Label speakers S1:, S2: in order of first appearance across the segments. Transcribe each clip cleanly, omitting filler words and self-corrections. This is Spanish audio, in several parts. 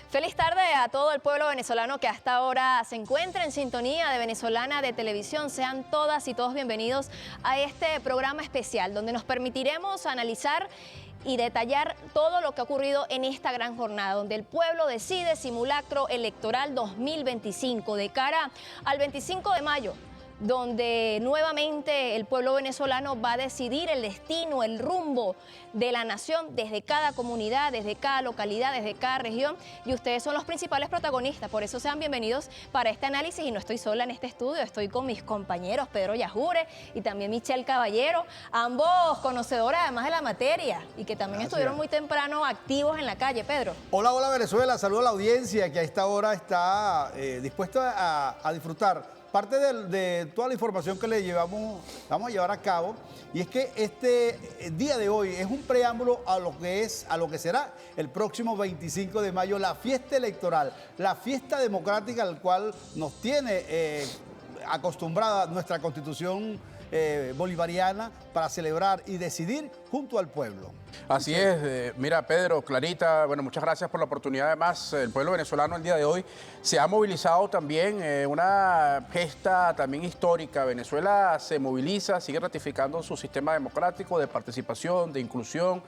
S1: Feliz tarde a todo el pueblo venezolano que hasta ahora se encuentra en sintonía de Venezolana de Televisión. Sean todas y todos bienvenidos a este programa especial donde nos permitiremos analizar y detallar todo lo que ha ocurrido en esta gran jornada, donde el pueblo decide simulacro electoral 2025 de cara al 25 de mayo. Donde nuevamente el pueblo venezolano va a decidir el destino, el rumbo de la nación desde cada comunidad, desde cada localidad, desde cada región, y ustedes son los principales protagonistas. Por eso sean bienvenidos para este análisis, y no estoy sola en este estudio, estoy con mis compañeros Pedro Yajure y también Michelle Caballero, ambos conocedores además de la materia y que también estuvieron muy temprano activos en la calle. Pedro.
S2: Hola, hola Venezuela, saludo a la audiencia que a esta hora está dispuesta a disfrutar parte de toda la información que vamos a llevar a cabo, y es que este día de hoy es un preámbulo a lo que será el próximo 25 de mayo, la fiesta electoral, la fiesta democrática al cual nos tiene acostumbrada nuestra Constitución bolivariana para celebrar y decidir junto al pueblo.
S3: Así es, mira Pedro, Clarita, bueno, muchas gracias por la oportunidad. Además, el pueblo venezolano el día de hoy se ha movilizado también, una gesta también histórica. Venezuela se moviliza, sigue ratificando su sistema democrático de participación, de inclusión.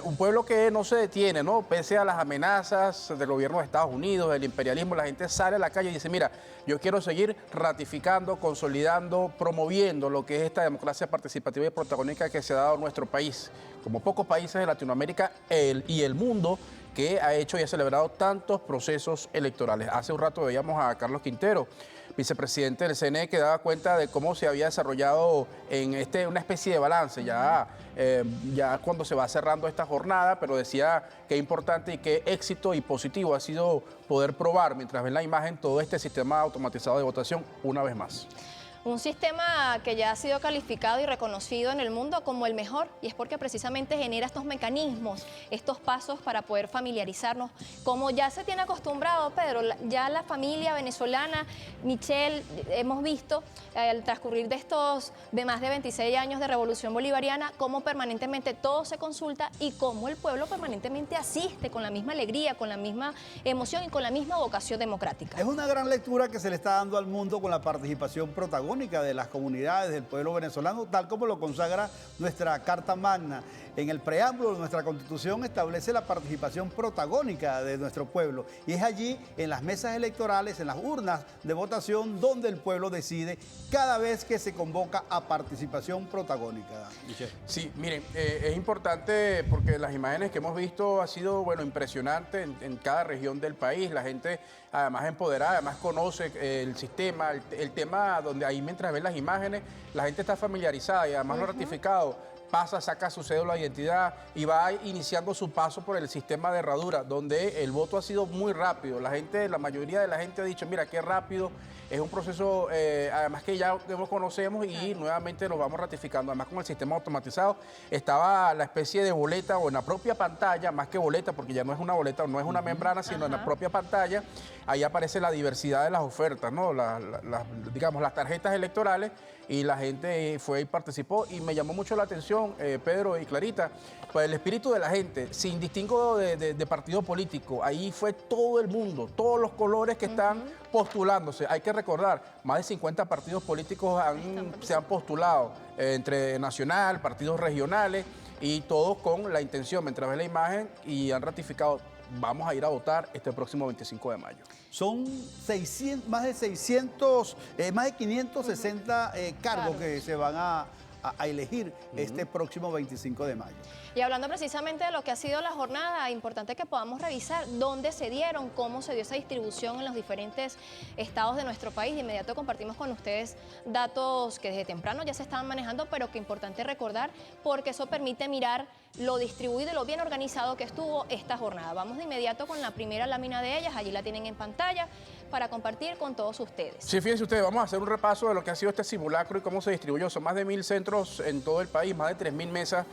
S3: Un pueblo que no se detiene, ¿no? Pese a las amenazas del gobierno de Estados Unidos, del imperialismo, la gente sale a la calle y dice, mira, yo quiero seguir ratificando, consolidando, promoviendo lo que es esta democracia participativa y protagónica que se ha dado en nuestro país, como pocos países de Latinoamérica y el mundo, que ha hecho y ha celebrado tantos procesos electorales. Hace un rato veíamos a Carlos Quintero, vicepresidente del CNE, que daba cuenta de cómo se había desarrollado en una especie de balance ya cuando se va cerrando esta jornada, pero decía qué importante y qué éxito y positivo ha sido poder probar, mientras ven la imagen, todo este sistema automatizado de votación una vez más.
S1: Un sistema que ya ha sido calificado y reconocido en el mundo como el mejor, y es porque precisamente genera estos mecanismos, estos pasos para poder familiarizarnos. Como ya se tiene acostumbrado, Pedro, ya la familia venezolana, Michelle, hemos visto al transcurrir de más de 26 años de revolución bolivariana, cómo permanentemente todo se consulta y cómo el pueblo permanentemente asiste con la misma alegría, con la misma emoción y con la misma vocación democrática.
S2: Es una gran lectura que se le está dando al mundo con la participación protagónica de las comunidades del pueblo venezolano, tal como lo consagra nuestra Carta Magna. En el preámbulo de nuestra Constitución establece la participación protagónica de nuestro pueblo, y es allí, en las mesas electorales, en las urnas de votación, donde el pueblo decide cada vez que se convoca a participación protagónica. Michelle.
S3: Sí, miren, es importante porque las imágenes que hemos visto ha sido, bueno, impresionante en cada región del país. La gente además empoderada, además conoce el sistema, el tema donde ahí mientras ven las imágenes, la gente está familiarizada y además lo ha ratificado. Pasa, saca su cédula de identidad y va iniciando su paso por el sistema de herradura, donde el voto ha sido muy rápido. La mayoría de la gente ha dicho, mira, qué rápido. Es un proceso, además que ya lo conocemos y nuevamente lo vamos ratificando. Además, con el sistema automatizado, estaba la especie de boleta o en la propia pantalla, más que boleta, porque ya no es una boleta, no es una membrana, sino en la propia pantalla. Ahí aparece la diversidad de las ofertas, ¿no? Digamos, las tarjetas electorales, y la gente fue y participó, y me llamó mucho la atención, Pedro y Clarita, pues el espíritu de la gente, sin distingo de partido político. Ahí fue todo el mundo, todos los colores que están postulándose. Hay que recordar, más de 50 partidos políticos se han postulado, entre nacional, partidos regionales, y todos con la intención, mientras ven la imagen, y han ratificado, vamos a ir a votar este próximo 25 de mayo.
S2: Son más de 560 cargos que se van a elegir este próximo 25 de mayo.
S1: Y hablando precisamente de lo que ha sido la jornada, importante que podamos revisar dónde se dieron, cómo se dio esa distribución en los diferentes estados de nuestro país. De inmediato compartimos con ustedes datos que desde temprano ya se estaban manejando, pero que es importante recordar porque eso permite mirar lo distribuido y lo bien organizado que estuvo esta jornada. Vamos de inmediato con la primera lámina de ellas, allí la tienen en pantalla para compartir con todos ustedes.
S3: Sí, fíjense ustedes, vamos a hacer un repaso de lo que ha sido este simulacro y cómo se distribuyó. Son más de 1000 centros en todo el país, más de 3000 mesas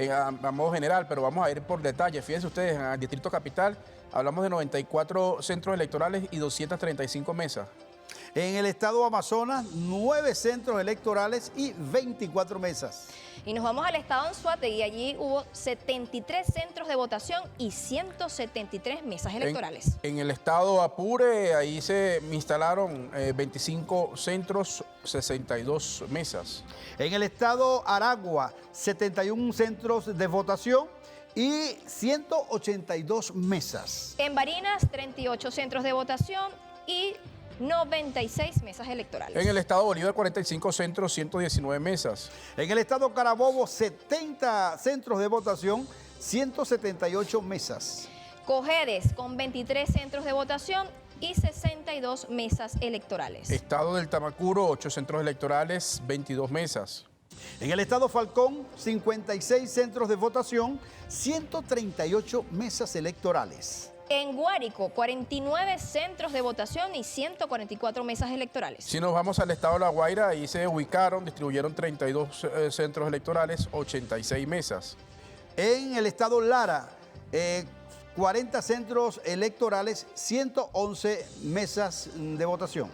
S3: a modo general, pero vamos a ir por detalle. Fíjense ustedes, en el Distrito Capital hablamos de 94 centros electorales y 235 mesas.
S2: En el estado Amazonas, 9 centros electorales y 24 mesas.
S1: Y nos vamos al estado Anzoátegui, allí hubo 73 centros de votación y 173 mesas electorales.
S3: En el estado Apure, ahí se instalaron 25 centros, 62 mesas.
S2: En el estado Aragua, 71 centros de votación y 182 mesas.
S1: En Barinas, 38 centros de votación y 96 mesas electorales.
S3: En el estado Bolívar, 45 centros, 119 mesas.
S2: En el estado Carabobo, 70 centros de votación, 178 mesas.
S1: Cojedes, con 23 centros de votación y 62 mesas electorales.
S3: Estado del Tamacuro, 8 centros electorales, 22 mesas.
S2: En el estado Falcón, 56 centros de votación, 138 mesas electorales.
S1: En Guárico, 49 centros de votación y 144 mesas electorales.
S3: Si nos vamos al estado de La Guaira, ahí se ubicaron, distribuyeron 32 centros electorales, 86 mesas.
S2: En el estado Lara, 40 centros electorales, 111 mesas de votación.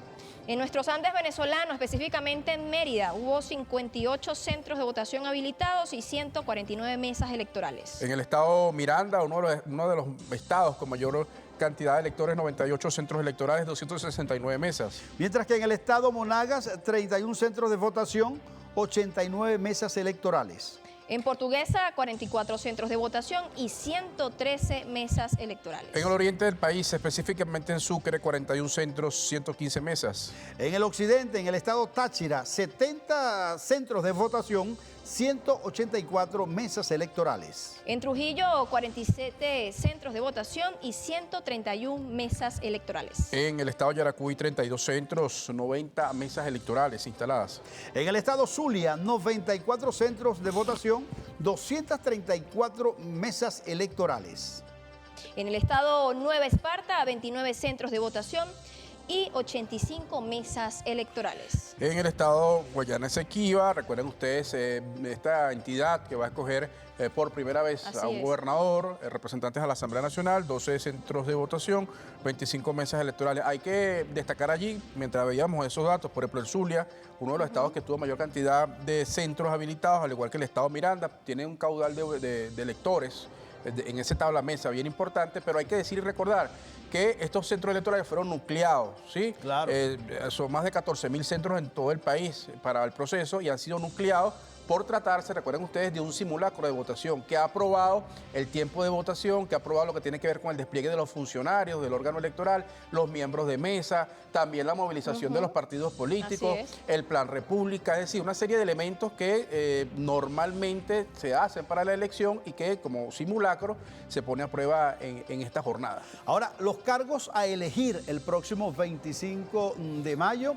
S1: En nuestros Andes venezolanos, específicamente en Mérida, hubo 58 centros de votación habilitados y 149 mesas electorales.
S3: En el estado Miranda, uno de los estados con mayor cantidad de electores, 98 centros electorales, 269 mesas.
S2: Mientras que en el estado Monagas, 31 centros de votación, 89 mesas electorales.
S1: En Portuguesa, 44 centros de votación y 113 mesas electorales.
S3: En el oriente del país, específicamente en Sucre, 41 centros, 115 mesas.
S2: En el occidente, en el estado Táchira, 70 centros de votación, 184 mesas electorales.
S1: En Trujillo, 47 centros de votación y 131 mesas electorales.
S3: En el estado Yaracuy, 32 centros, 90 mesas electorales instaladas.
S2: En el estado Zulia, 94 centros de votación, 234 mesas electorales.
S1: En el estado Nueva Esparta, 29 centros de votación y 85 mesas electorales.
S3: En el estado Guayana Esequiba, recuerden ustedes esta entidad que va a escoger por primera vez a un gobernador, representantes a la Asamblea Nacional, 12 centros de votación, 25 mesas electorales. Hay que destacar allí, mientras veíamos esos datos, por ejemplo, el Zulia, uno de los estados que tuvo mayor cantidad de centros habilitados, al igual que el estado Miranda, tiene un caudal de electores en ese tabla mesa bien importante, pero hay que decir y recordar que estos centros electorales fueron nucleados, ¿sí?
S2: Claro.
S3: Son más de 14.000 centros en todo el país para el proceso y han sido nucleados por tratarse, recuerden ustedes, de un simulacro de votación que ha aprobado el tiempo de votación, que ha aprobado lo que tiene que ver con el despliegue de los funcionarios del órgano electoral, los miembros de mesa, también la movilización de los partidos políticos, el plan república, es decir, una serie de elementos que normalmente se hacen para la elección y que como simulacro se pone a prueba en esta jornada.
S2: Ahora, los cargos a elegir el próximo 25 de mayo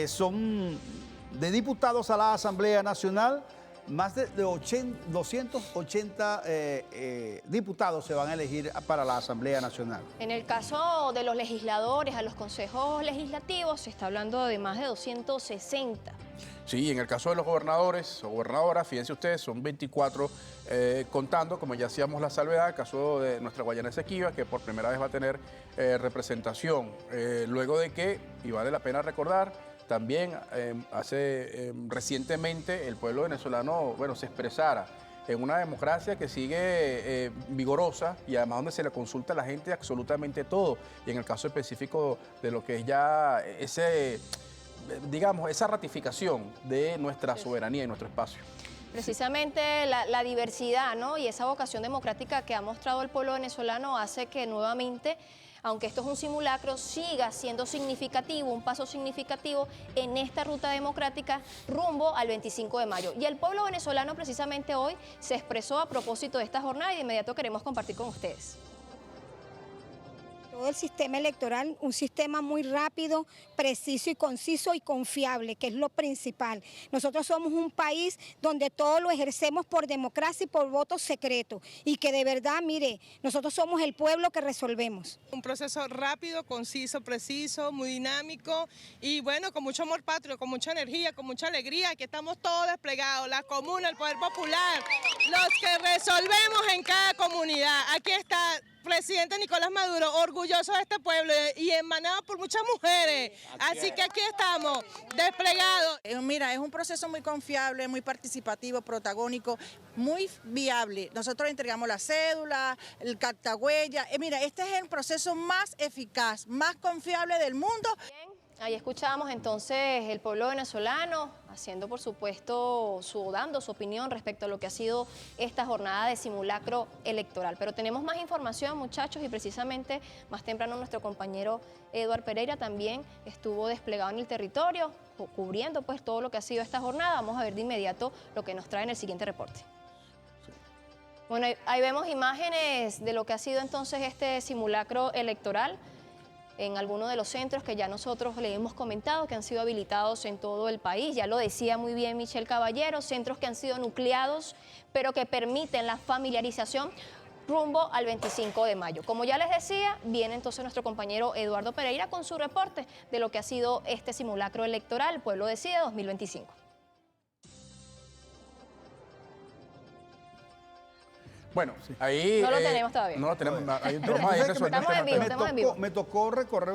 S2: son de diputados a la Asamblea Nacional. Más de 280 diputados se van a elegir para la Asamblea Nacional.
S1: En el caso de los legisladores, a los consejos legislativos, se está hablando de más de 260.
S3: Sí, en el caso de los gobernadores o gobernadoras, fíjense ustedes, son 24 contando, como ya hacíamos la salvedad, el caso de nuestra Guayana Esequiba, que por primera vez va a tener representación. Luego de que, y vale la pena recordar, también recientemente el pueblo venezolano, se expresara en una democracia que sigue vigorosa y además donde se le consulta a la gente absolutamente todo. Y en el caso específico de lo que es ya esa ratificación de nuestra soberanía y nuestro espacio.
S1: Precisamente la diversidad, ¿no? Y esa vocación democrática que ha mostrado el pueblo venezolano hace que nuevamente, aunque esto es un simulacro, siga siendo significativo, un paso significativo en esta ruta democrática rumbo al 25 de mayo. Y el pueblo venezolano precisamente hoy se expresó a propósito de esta jornada y de inmediato queremos compartir con ustedes.
S4: Todo el sistema electoral, un sistema muy rápido, preciso y conciso y confiable, que es lo principal. Nosotros somos un país donde todo lo ejercemos por democracia y por voto secreto y que de verdad, mire, nosotros somos el pueblo que resolvemos.
S5: Un proceso rápido, conciso, preciso, muy dinámico y bueno, con mucho amor patrio, con mucha energía, con mucha alegría. Aquí estamos todos desplegados, la comuna, el poder popular, los que resolvemos en cada comunidad. Aquí está presidente Nicolás Maduro, orgulloso de este pueblo y emanado por muchas mujeres. Así que aquí estamos, desplegados.
S6: Mira, es un proceso muy confiable, muy participativo, protagónico, muy viable. Nosotros entregamos la cédula, el cartahuella. Mira, este es el proceso más eficaz, más confiable del mundo.
S1: Bien, ahí escuchábamos entonces el pueblo venezolano haciendo, por supuesto, dando su opinión respecto a lo que ha sido esta jornada de simulacro electoral. Pero tenemos más información, muchachos, y precisamente más temprano nuestro compañero Eduardo Pereira también estuvo desplegado en el territorio, cubriendo pues todo lo que ha sido esta jornada. Vamos a ver de inmediato lo que nos trae en el siguiente reporte. Bueno, ahí vemos imágenes de lo que ha sido entonces este simulacro electoral en algunos de los centros que ya nosotros le hemos comentado que han sido habilitados en todo el país. Ya lo decía muy bien Michelle Caballero, centros que han sido nucleados, pero que permiten la familiarización rumbo al 25 de mayo. Como ya les decía, viene entonces nuestro compañero Eduardo Pereira con su reporte de lo que ha sido este simulacro electoral, Pueblo Decide 2025.
S3: Bueno, ahí...
S1: No lo tenemos todavía.
S3: No lo tenemos. Ahí,
S1: Estamos en vivo.
S2: Me tocó recorrer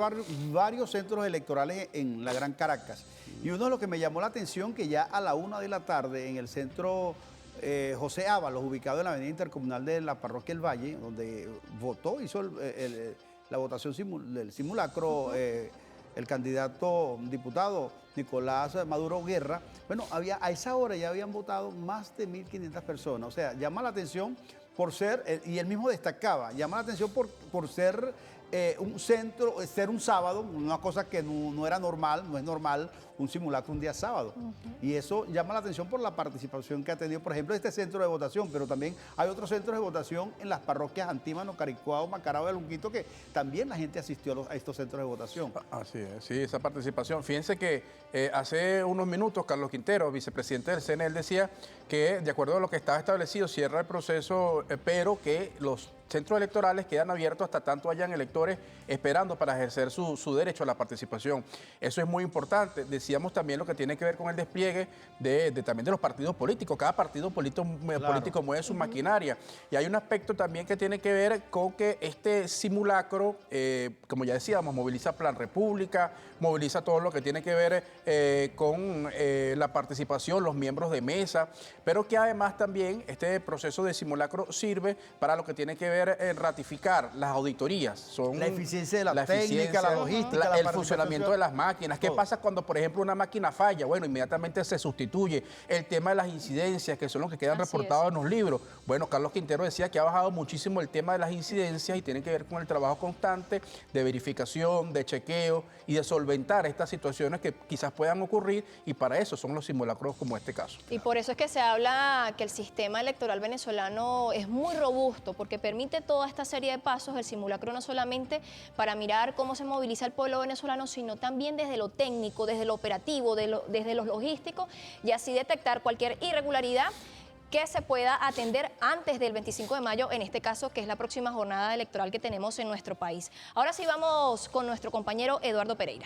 S2: varios centros electorales en la Gran Caracas. Y uno de los que me llamó la atención, que ya a la 1 de la tarde en el centro José Ábalos, ubicado en la avenida intercomunal de la parroquia El Valle, donde hizo la votación del simulacro el candidato diputado Nicolás Maduro Guerra. Bueno, a esa hora ya habían votado más de 1.500 personas. O sea, llama la atención por ser, y él mismo destacaba, llama la atención por ser un centro, ser un sábado, una cosa que no era normal, no es normal un simulacro un día sábado. Y eso llama la atención por la participación que ha tenido, por ejemplo, este centro de votación, pero también hay otros centros de votación en las parroquias Antímano, Caricuao, Macarao y Alunquito, que también la gente asistió a estos centros de votación.
S3: Así es, sí, esa participación. Fíjense que hace unos minutos Carlos Quintero, vicepresidente del CNE, él decía que de acuerdo a lo que estaba establecido, cierra el proceso, pero que los centros electorales quedan abiertos hasta tanto hayan electores esperando para ejercer su derecho a la participación. Eso es muy importante. Decíamos también lo que tiene que ver con el despliegue también de los partidos políticos. Cada partido político mueve su maquinaria. Y hay un aspecto también que tiene que ver con que este simulacro, como ya decíamos, moviliza Plan República, moviliza todo lo que tiene que ver con la participación, los miembros de mesa, pero que además también este proceso de simulacro sirve para lo que tiene que ver en ratificar las auditorías. Son
S2: la eficiencia de la técnica, la logística,
S3: el funcionamiento de las máquinas. ¿Qué pasa cuando, por ejemplo, una máquina falla? Bueno, inmediatamente se sustituye. El tema de las incidencias, que son los que quedan reportados en los libros. Bueno, Carlos Quintero decía que ha bajado muchísimo el tema de las incidencias y tiene que ver con el trabajo constante de verificación, de chequeo y de solventar estas situaciones que quizás puedan ocurrir, y para eso son los simulacros como este caso.
S1: Y por eso es que se habla que el sistema electoral venezolano es muy robusto, porque permite toda esta serie de pasos, el simulacro no solamente para mirar cómo se moviliza el pueblo venezolano, sino también desde lo técnico, desde lo operativo, desde lo logístico, y así detectar cualquier irregularidad que se pueda atender antes del 25 de mayo, en este caso, que es la próxima jornada electoral que tenemos en nuestro país. Ahora sí vamos con nuestro compañero Eduardo Pereira.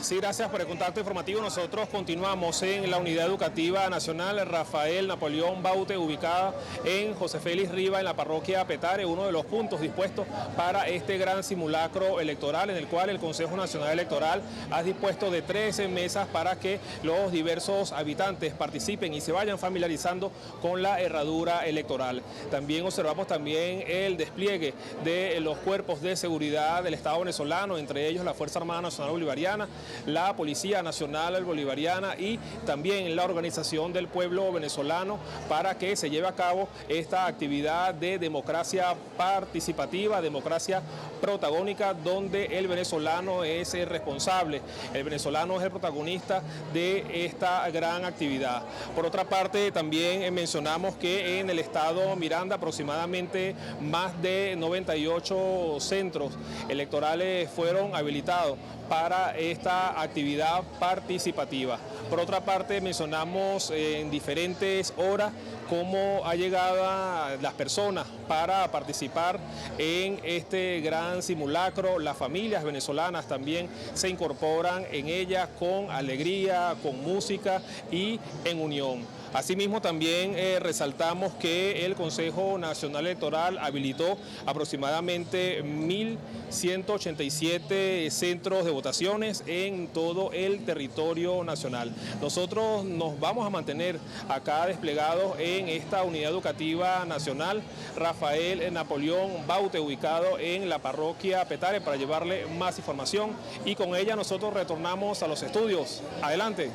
S7: Sí, gracias por el contacto informativo. Nosotros continuamos en la Unidad Educativa Nacional Rafael Napoleón Baute, ubicada en José Félix Riva, en la parroquia Petare, uno de los puntos dispuestos para este gran simulacro electoral, en el cual el Consejo Nacional Electoral ha dispuesto de 13 mesas para que los diversos habitantes participen y se vayan familiarizando con la herradura electoral. También observamos el despliegue de los cuerpos de seguridad del Estado venezolano, entre ellos la Fuerza Armada Nacional Bolivariana, la Policía Nacional Bolivariana y también la Organización del Pueblo Venezolano, para que se lleve a cabo esta actividad de democracia participativa, democracia protagónica, donde el venezolano es el responsable, el venezolano es el protagonista de esta gran actividad. Por otra parte, también mencionamos que en el estado Miranda aproximadamente más de 98 centros electorales fueron habilitados para esta actividad participativa. Por otra parte, mencionamos en diferentes horas cómo ha llegado las personas para participar en este gran simulacro. Las familias venezolanas también se incorporan en ella con alegría, con música y en unión. Asimismo, también resaltamos que el Consejo Nacional Electoral habilitó aproximadamente 1.187 centros de votaciones en todo el territorio nacional. Nosotros nos vamos a mantener acá desplegados en esta unidad educativa nacional Rafael Napoleón Baute, ubicado en la parroquia Petare, para llevarle más información, y con ella nosotros retornamos a los estudios. Adelante.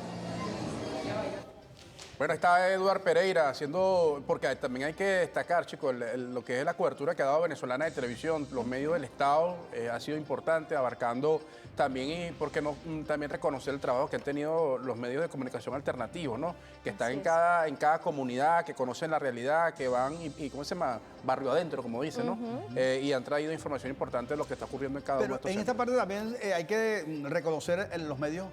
S3: Bueno, está Eduard Pereira haciendo, porque también hay que destacar, chicos, lo que es la cobertura que ha dado Venezolana de Televisión, los medios del Estado, ha sido importante, abarcando también, y por qué no también reconocer el trabajo que han tenido los medios de comunicación alternativos, ¿no? Que están en cada comunidad, que conocen la realidad, que van y ¿cómo se llama? Barrio adentro, como dicen, ¿no? Y han traído información importante de lo que está ocurriendo en cada uno de estos
S2: Pero en esta parte también hay que reconocer en los medios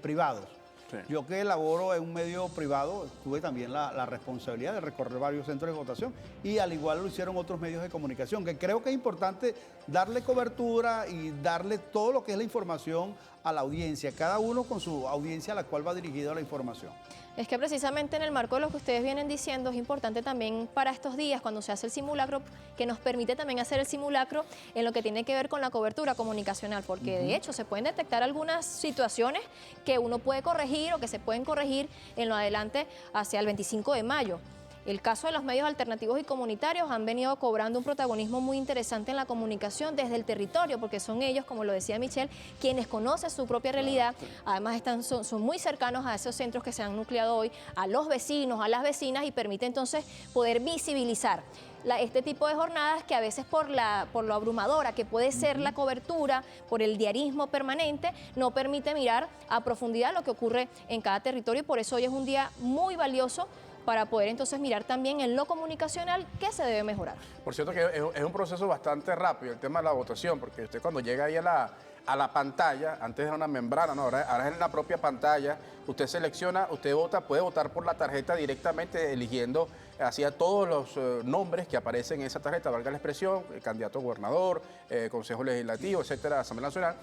S2: privados.
S3: Sí.
S2: Yo que laboro en un medio privado, tuve también la responsabilidad de recorrer varios centros de votación, y al igual lo hicieron otros medios de comunicación, que creo que es importante darle cobertura y darle todo lo que es la información a la audiencia, cada uno con su audiencia a la cual va dirigida la información.
S1: Es que precisamente en el marco de lo que ustedes vienen diciendo es importante también para estos días, cuando se hace el simulacro, que nos permite también hacer el simulacro en lo que tiene que ver con la cobertura comunicacional, porque de hecho se pueden detectar algunas situaciones que uno puede corregir o que se pueden corregir en lo adelante hacia el 25 de mayo. El caso de los medios alternativos y comunitarios han venido cobrando un protagonismo muy interesante en la comunicación desde el territorio, porque son ellos, como lo decía Michelle, quienes conocen su propia realidad. Además son muy cercanos a esos centros que se han nucleado hoy, a los vecinos, a las vecinas, y permite entonces poder visibilizar este tipo de jornadas que a veces por lo abrumadora que puede ser la cobertura, por el diarismo permanente, no permite mirar a profundidad lo que ocurre en cada territorio, y por eso hoy es un día muy valioso para poder entonces mirar también en lo comunicacional qué se debe mejorar.
S3: Por cierto que es un proceso bastante rápido el tema de la votación, porque usted cuando llega ahí a la pantalla, antes era una membrana, no, ahora es en la propia pantalla, usted selecciona, usted vota, puede votar por la tarjeta directamente eligiendo hacia todos los nombres que aparecen en esa tarjeta, valga la expresión, candidato a gobernador, consejo legislativo, etcétera, Asamblea Nacional.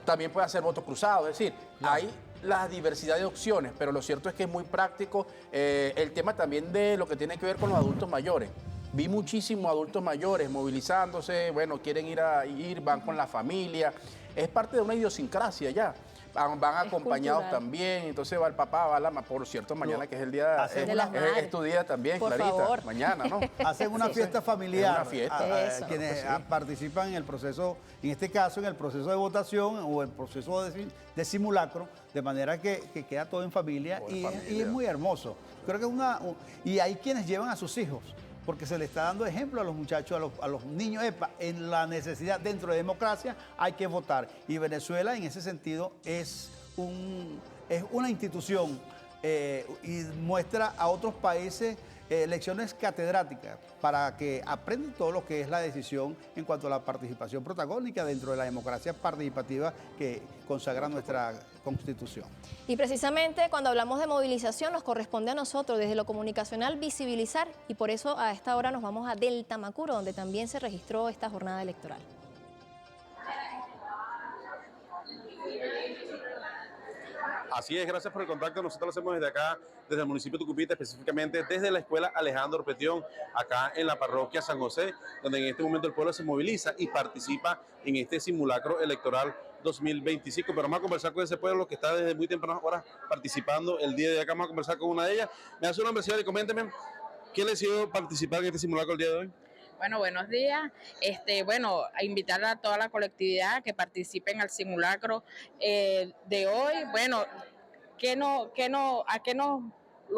S3: También puede hacer voto cruzado, es decir, hay la diversidad de opciones, pero lo cierto es que es muy práctico el tema también de lo que tiene que ver con los adultos mayores. Vi muchísimos adultos mayores movilizándose, bueno, quieren ir, van con la familia. Es parte de una idiosincrasia ya. Van acompañados también, entonces va el papá, va la mamá. Por cierto, mañana que es el día, es tu día también,
S1: por
S3: Clarita,
S1: favor.
S3: Mañana, ¿no?
S2: Hacen una fiesta familiar,
S3: una fiesta.
S2: Quienes participan en el proceso, en este caso en el proceso de votación o el proceso de simulacro, de manera que queda todo en familia, y es muy hermoso. Creo que y hay quienes llevan a sus hijos, porque se le está dando ejemplo a los muchachos, a los niños, en la necesidad, dentro de democracia hay que votar. Y Venezuela en ese sentido es una institución y muestra a otros países lecciones catedráticas para que aprendan todo lo que es la decisión en cuanto a la participación protagónica dentro de la democracia participativa que consagra nuestra Constitución.
S1: Y precisamente cuando hablamos de movilización nos corresponde a nosotros desde lo comunicacional visibilizar, y por eso a esta hora nos vamos a Delta Macuro, donde también se registró esta jornada electoral.
S8: Así es, gracias por el contacto. Nosotros lo hacemos desde acá, desde el municipio de Tucupita, específicamente desde la escuela Alejandro Petión, acá en la parroquia San José, donde en este momento el pueblo se moviliza y participa en este simulacro electoral 2025. Pero vamos a conversar con ese pueblo que está desde muy tempranas horas participando el día de hoy. Acá vamos a conversar con una de ellas. Me hace una mención y coménteme, ¿quién le decidió participar en este simulacro el día de hoy?
S9: Bueno, buenos días. A invitar a toda la colectividad que participen al simulacro de hoy. Bueno, a qué nos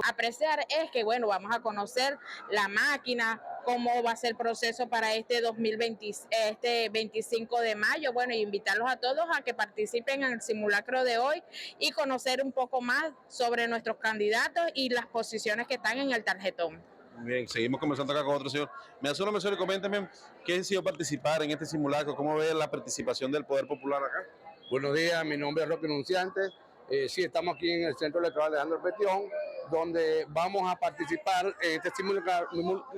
S9: apreciar es que, bueno, vamos a conocer la máquina, cómo va a ser el proceso para este 25 de mayo. Bueno, y invitarlos a todos a que participen en el simulacro de hoy y conocer un poco más sobre nuestros candidatos y las posiciones que están en el tarjetón.
S8: Bien, seguimos conversando acá con otro señor. Me hace una mención y coménteme, ¿qué decidió participar en este simulacro? ¿Cómo ve la participación del Poder Popular acá?
S10: Buenos días, mi nombre es Roque Nunciante. Sí, estamos aquí en el Centro Electoral de Alejandro Petión, donde vamos a participar en este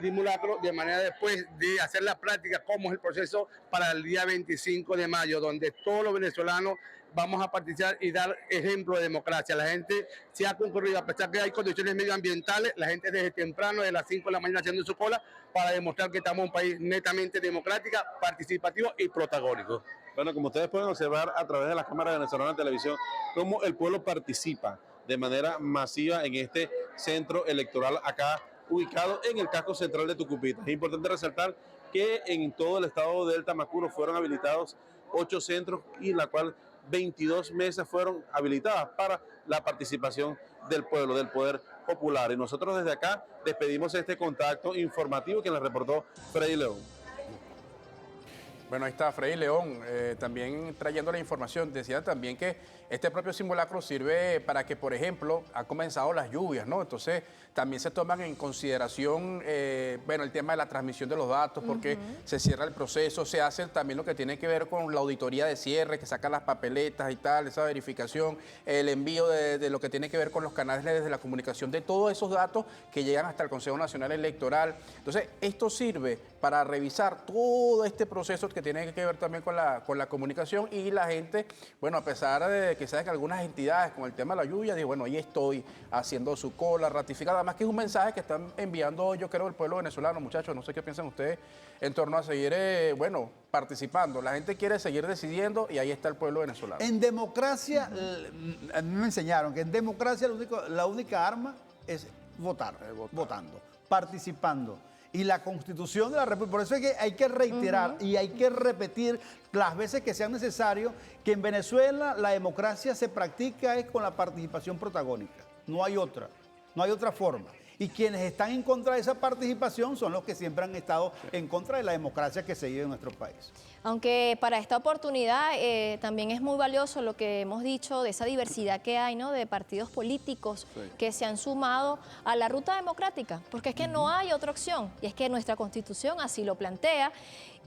S10: simulacro de manera después de hacer la práctica, cómo es el proceso para el día 25 de mayo, donde todos los venezolanos vamos a participar y dar ejemplo de democracia. La gente se ha concurrido, a pesar que hay condiciones medioambientales, la gente desde temprano, de las 5 de la mañana haciendo su cola para demostrar que estamos en un país netamente democrático, participativo y protagónico.
S8: Bueno, como ustedes pueden observar a través de las cámaras venezolanas de televisión, cómo el pueblo participa de manera masiva en este centro electoral acá ubicado en el casco central de Tucupita. Es importante resaltar que en todo el estado del Tamacuro fueron habilitados 8 centros y la cual 22 mesas fueron habilitadas para la participación del pueblo, del poder popular. Y nosotros desde acá despedimos este contacto informativo que les reportó Freddy León.
S3: Bueno, ahí está Freddy León, también trayendo la información. Decía también que este propio simulacro sirve para que, por ejemplo, ha comenzado las lluvias, ¿no? Entonces, también se toman en consideración, bueno, el tema de la transmisión de los datos, porque se cierra el proceso, se hace también lo que tiene que ver con la auditoría de cierre, que sacan las papeletas y tal, esa verificación, el envío de lo que tiene que ver con los canales de la comunicación, de todos esos datos que llegan hasta el Consejo Nacional Electoral. Entonces, esto sirve para revisar todo este proceso que tiene que ver también con la comunicación, y la gente, bueno, a pesar de que saben que algunas entidades con el tema de la lluvia, digo, bueno, ahí estoy haciendo su cola, ratificada, además que es un mensaje que están enviando, yo creo, el pueblo venezolano. Muchachos, no sé qué piensan ustedes en torno a seguir, bueno, participando. La gente quiere seguir decidiendo y ahí está el pueblo venezolano.
S2: En democracia, a mí me enseñaron que en democracia la única arma es votar, votando, participando. Y la Constitución de la República, por eso es que hay que reiterar y hay que repetir las veces que sean necesarios que en Venezuela la democracia se practica es con la participación protagónica. No hay otra forma. Y quienes están en contra de esa participación son los que siempre han estado en contra de la democracia que se vive en nuestro país.
S1: Aunque para esta oportunidad también es muy valioso lo que hemos dicho de esa diversidad que hay, ¿no?, de partidos políticos que se han sumado a la ruta democrática, porque es que no hay otra opción, y es que nuestra Constitución así lo plantea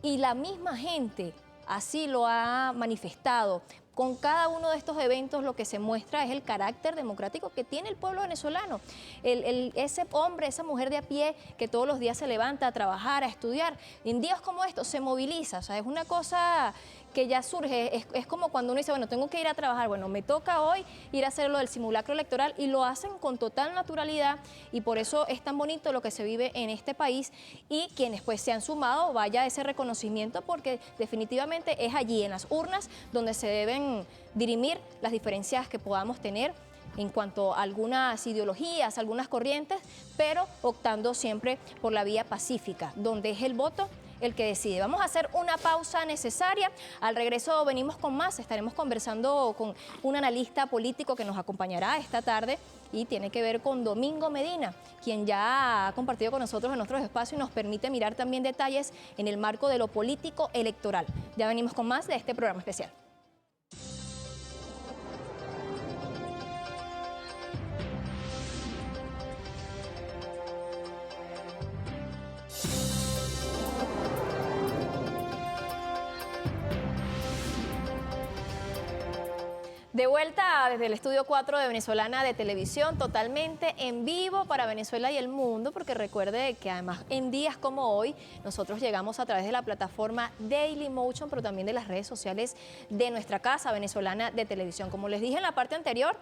S1: y la misma gente así lo ha manifestado. Con cada uno de estos eventos lo que se muestra es el carácter democrático que tiene el pueblo venezolano. Ese hombre, esa mujer de a pie que todos los días se levanta a trabajar, a estudiar, en días como estos se moviliza. O sea, es una cosa que ya surge, es como cuando uno dice, bueno, tengo que ir a trabajar, bueno, me toca hoy ir a hacer lo del simulacro electoral, y lo hacen con total naturalidad, y por eso es tan bonito lo que se vive en este país, y quienes pues se han sumado, vaya ese reconocimiento, porque definitivamente es allí, en las urnas, donde se deben dirimir las diferencias que podamos tener en cuanto a algunas ideologías, algunas corrientes, pero optando siempre por la vía pacífica, donde es el voto el que decide. Vamos a hacer una pausa necesaria. Al regreso venimos con más. Estaremos conversando con un analista político que nos acompañará esta tarde y tiene que ver con Domingo Medina, quien ya ha compartido con nosotros en otros espacios y nos permite mirar también detalles en el marco de lo político electoral. Ya venimos con más de este programa especial. De vuelta desde el Estudio 4 de Venezolana de Televisión, totalmente en vivo para Venezuela y el mundo, porque recuerde que además en días como hoy nosotros llegamos a través de la plataforma Dailymotion, pero también de las redes sociales de nuestra casa venezolana de televisión. Como les dije en la parte anterior,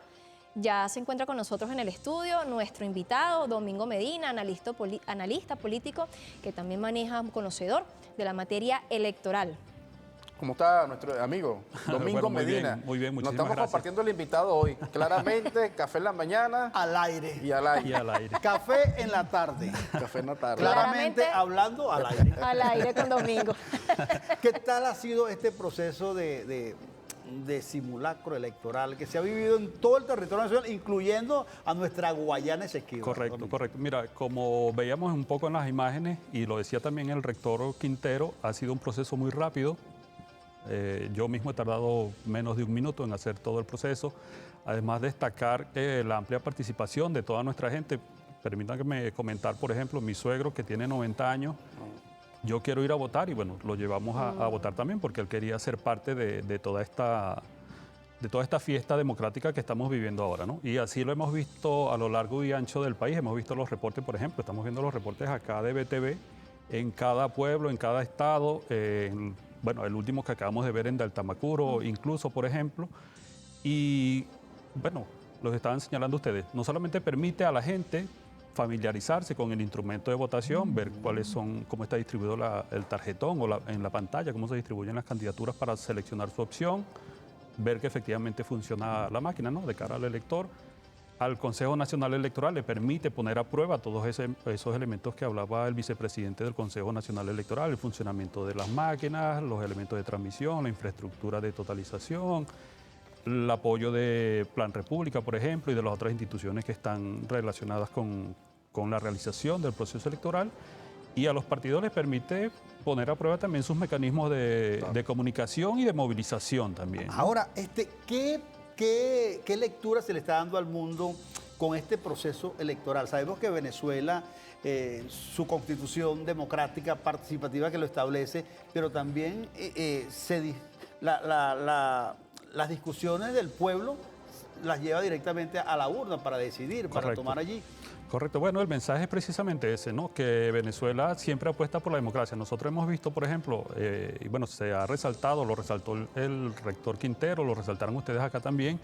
S1: ya se encuentra con nosotros en el estudio nuestro invitado, Domingo Medina, analista político, que también maneja, un conocedor de la materia electoral.
S3: ¿Cómo está nuestro amigo Domingo
S11: Bueno,
S3: Medina?
S11: muy bien, muchísimas
S3: Nos estamos
S11: gracias.
S3: compartiendo el invitado hoy. Claramente, café en la mañana
S2: Al aire.
S3: y al aire.
S11: Y al aire.
S2: Café en la tarde.
S3: Café en la tarde.
S2: Claramente hablando al aire.
S1: Al aire con Domingo.
S2: ¿Qué tal ha sido este proceso de simulacro electoral que se ha vivido en todo el territorio nacional, incluyendo a nuestra Guayana Esequiba?
S11: Correcto, correcto. Mira, como veíamos un poco en las imágenes, y lo decía también el rector Quintero, ha sido un proceso muy rápido. Yo mismo he tardado menos de un minuto en hacer todo el proceso. Además, destacar la amplia participación de toda nuestra gente. Permítanme comentar, por ejemplo, mi suegro, que tiene 90 años. Yo quiero ir a votar y bueno, lo llevamos a votar también porque él quería ser parte de toda esta fiesta democrática que estamos viviendo ahora, ¿no? Y así lo hemos visto a lo largo y ancho del país. Hemos visto los reportes, por ejemplo, estamos viendo los reportes acá de BTV en cada pueblo, en cada estado, en bueno, el último que acabamos de ver en Daltamacuro, incluso, por ejemplo, y bueno, los estaban señalando ustedes, no solamente permite a la gente familiarizarse con el instrumento de votación, ver cuáles son, cómo está distribuido el tarjetón o en la pantalla, cómo se distribuyen las candidaturas para seleccionar su opción, ver que efectivamente funciona la máquina, ¿no?, de cara al elector. Al Consejo Nacional Electoral le permite poner a prueba todos esos elementos que hablaba el vicepresidente del Consejo Nacional Electoral, el funcionamiento de las máquinas, los elementos de transmisión, la infraestructura de totalización, el apoyo de Plan República, por ejemplo, y de las otras instituciones que están relacionadas con la realización del proceso electoral. Y a los partidos les permite poner a prueba también sus mecanismos de comunicación y de movilización también, ¿no?
S2: Ahora, ¿qué lectura se le está dando al mundo con este proceso electoral? Sabemos que Venezuela, su constitución democrática, participativa que lo establece, pero también las discusiones del pueblo las lleva directamente a la urna para decidir, para tomar allí.
S11: Correcto. Bueno, el mensaje es precisamente ese, ¿no? Que Venezuela siempre apuesta por la democracia. Nosotros hemos visto, por ejemplo, y bueno, se ha resaltado, lo resaltó el rector Quintero, lo resaltaron ustedes acá también,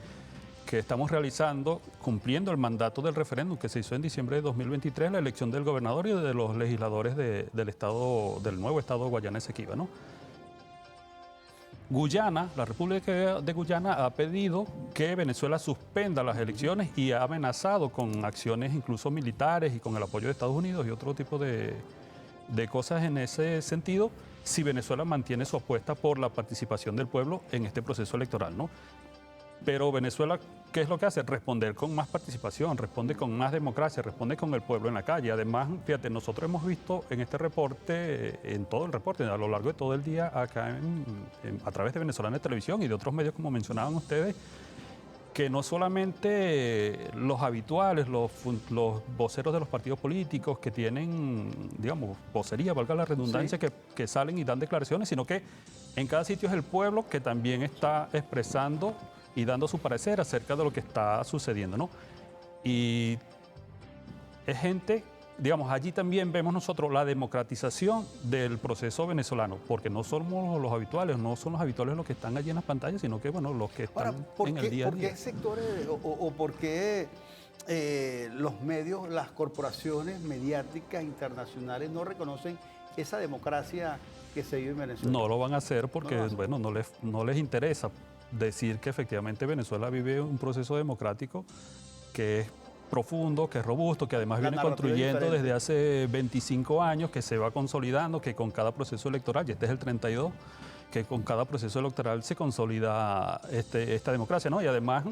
S11: que estamos realizando, cumpliendo el mandato del referéndum que se hizo en diciembre de 2023, la elección del gobernador y de los legisladores del nuevo estado de Guayana Esequiba, ¿no? Guyana, la República de Guyana ha pedido que Venezuela suspenda las elecciones y ha amenazado con acciones incluso militares y con el apoyo de Estados Unidos y otro tipo de cosas en ese sentido, si Venezuela mantiene su apuesta por la participación del pueblo en este proceso electoral, ¿no? Pero Venezuela, ¿qué es lo que hace? Responder con más participación, responde con más democracia, responde con el pueblo en la calle. Además, fíjate, nosotros hemos visto en este reporte, en todo el reporte, a lo largo de todo el día, acá a través de Venezolana de Televisión y de otros medios, como mencionaban ustedes, que no solamente los habituales, los voceros de los partidos políticos que tienen, digamos, vocería, valga la redundancia, sí, que salen y dan declaraciones, sino que en cada sitio es el pueblo que también está expresando y dando su parecer acerca de lo que está sucediendo, ¿no? Y es gente, digamos, allí también vemos nosotros la democratización del proceso venezolano, porque no somos los habituales, no son los habituales los que están allí en las pantallas, sino que, bueno, los que están en el día a día.
S2: ¿Por qué sectores o por qué los medios, las corporaciones mediáticas internacionales no reconocen esa democracia que se vive en Venezuela?
S11: No lo van a hacer porque, bueno, no les interesa decir que efectivamente Venezuela vive un proceso democrático que es profundo, que es robusto, que además viene construyendo desde hace 25 años, que se va consolidando, que con cada proceso electoral, y este es el 32, que con cada proceso electoral se consolida esta democracia, ¿no? Y además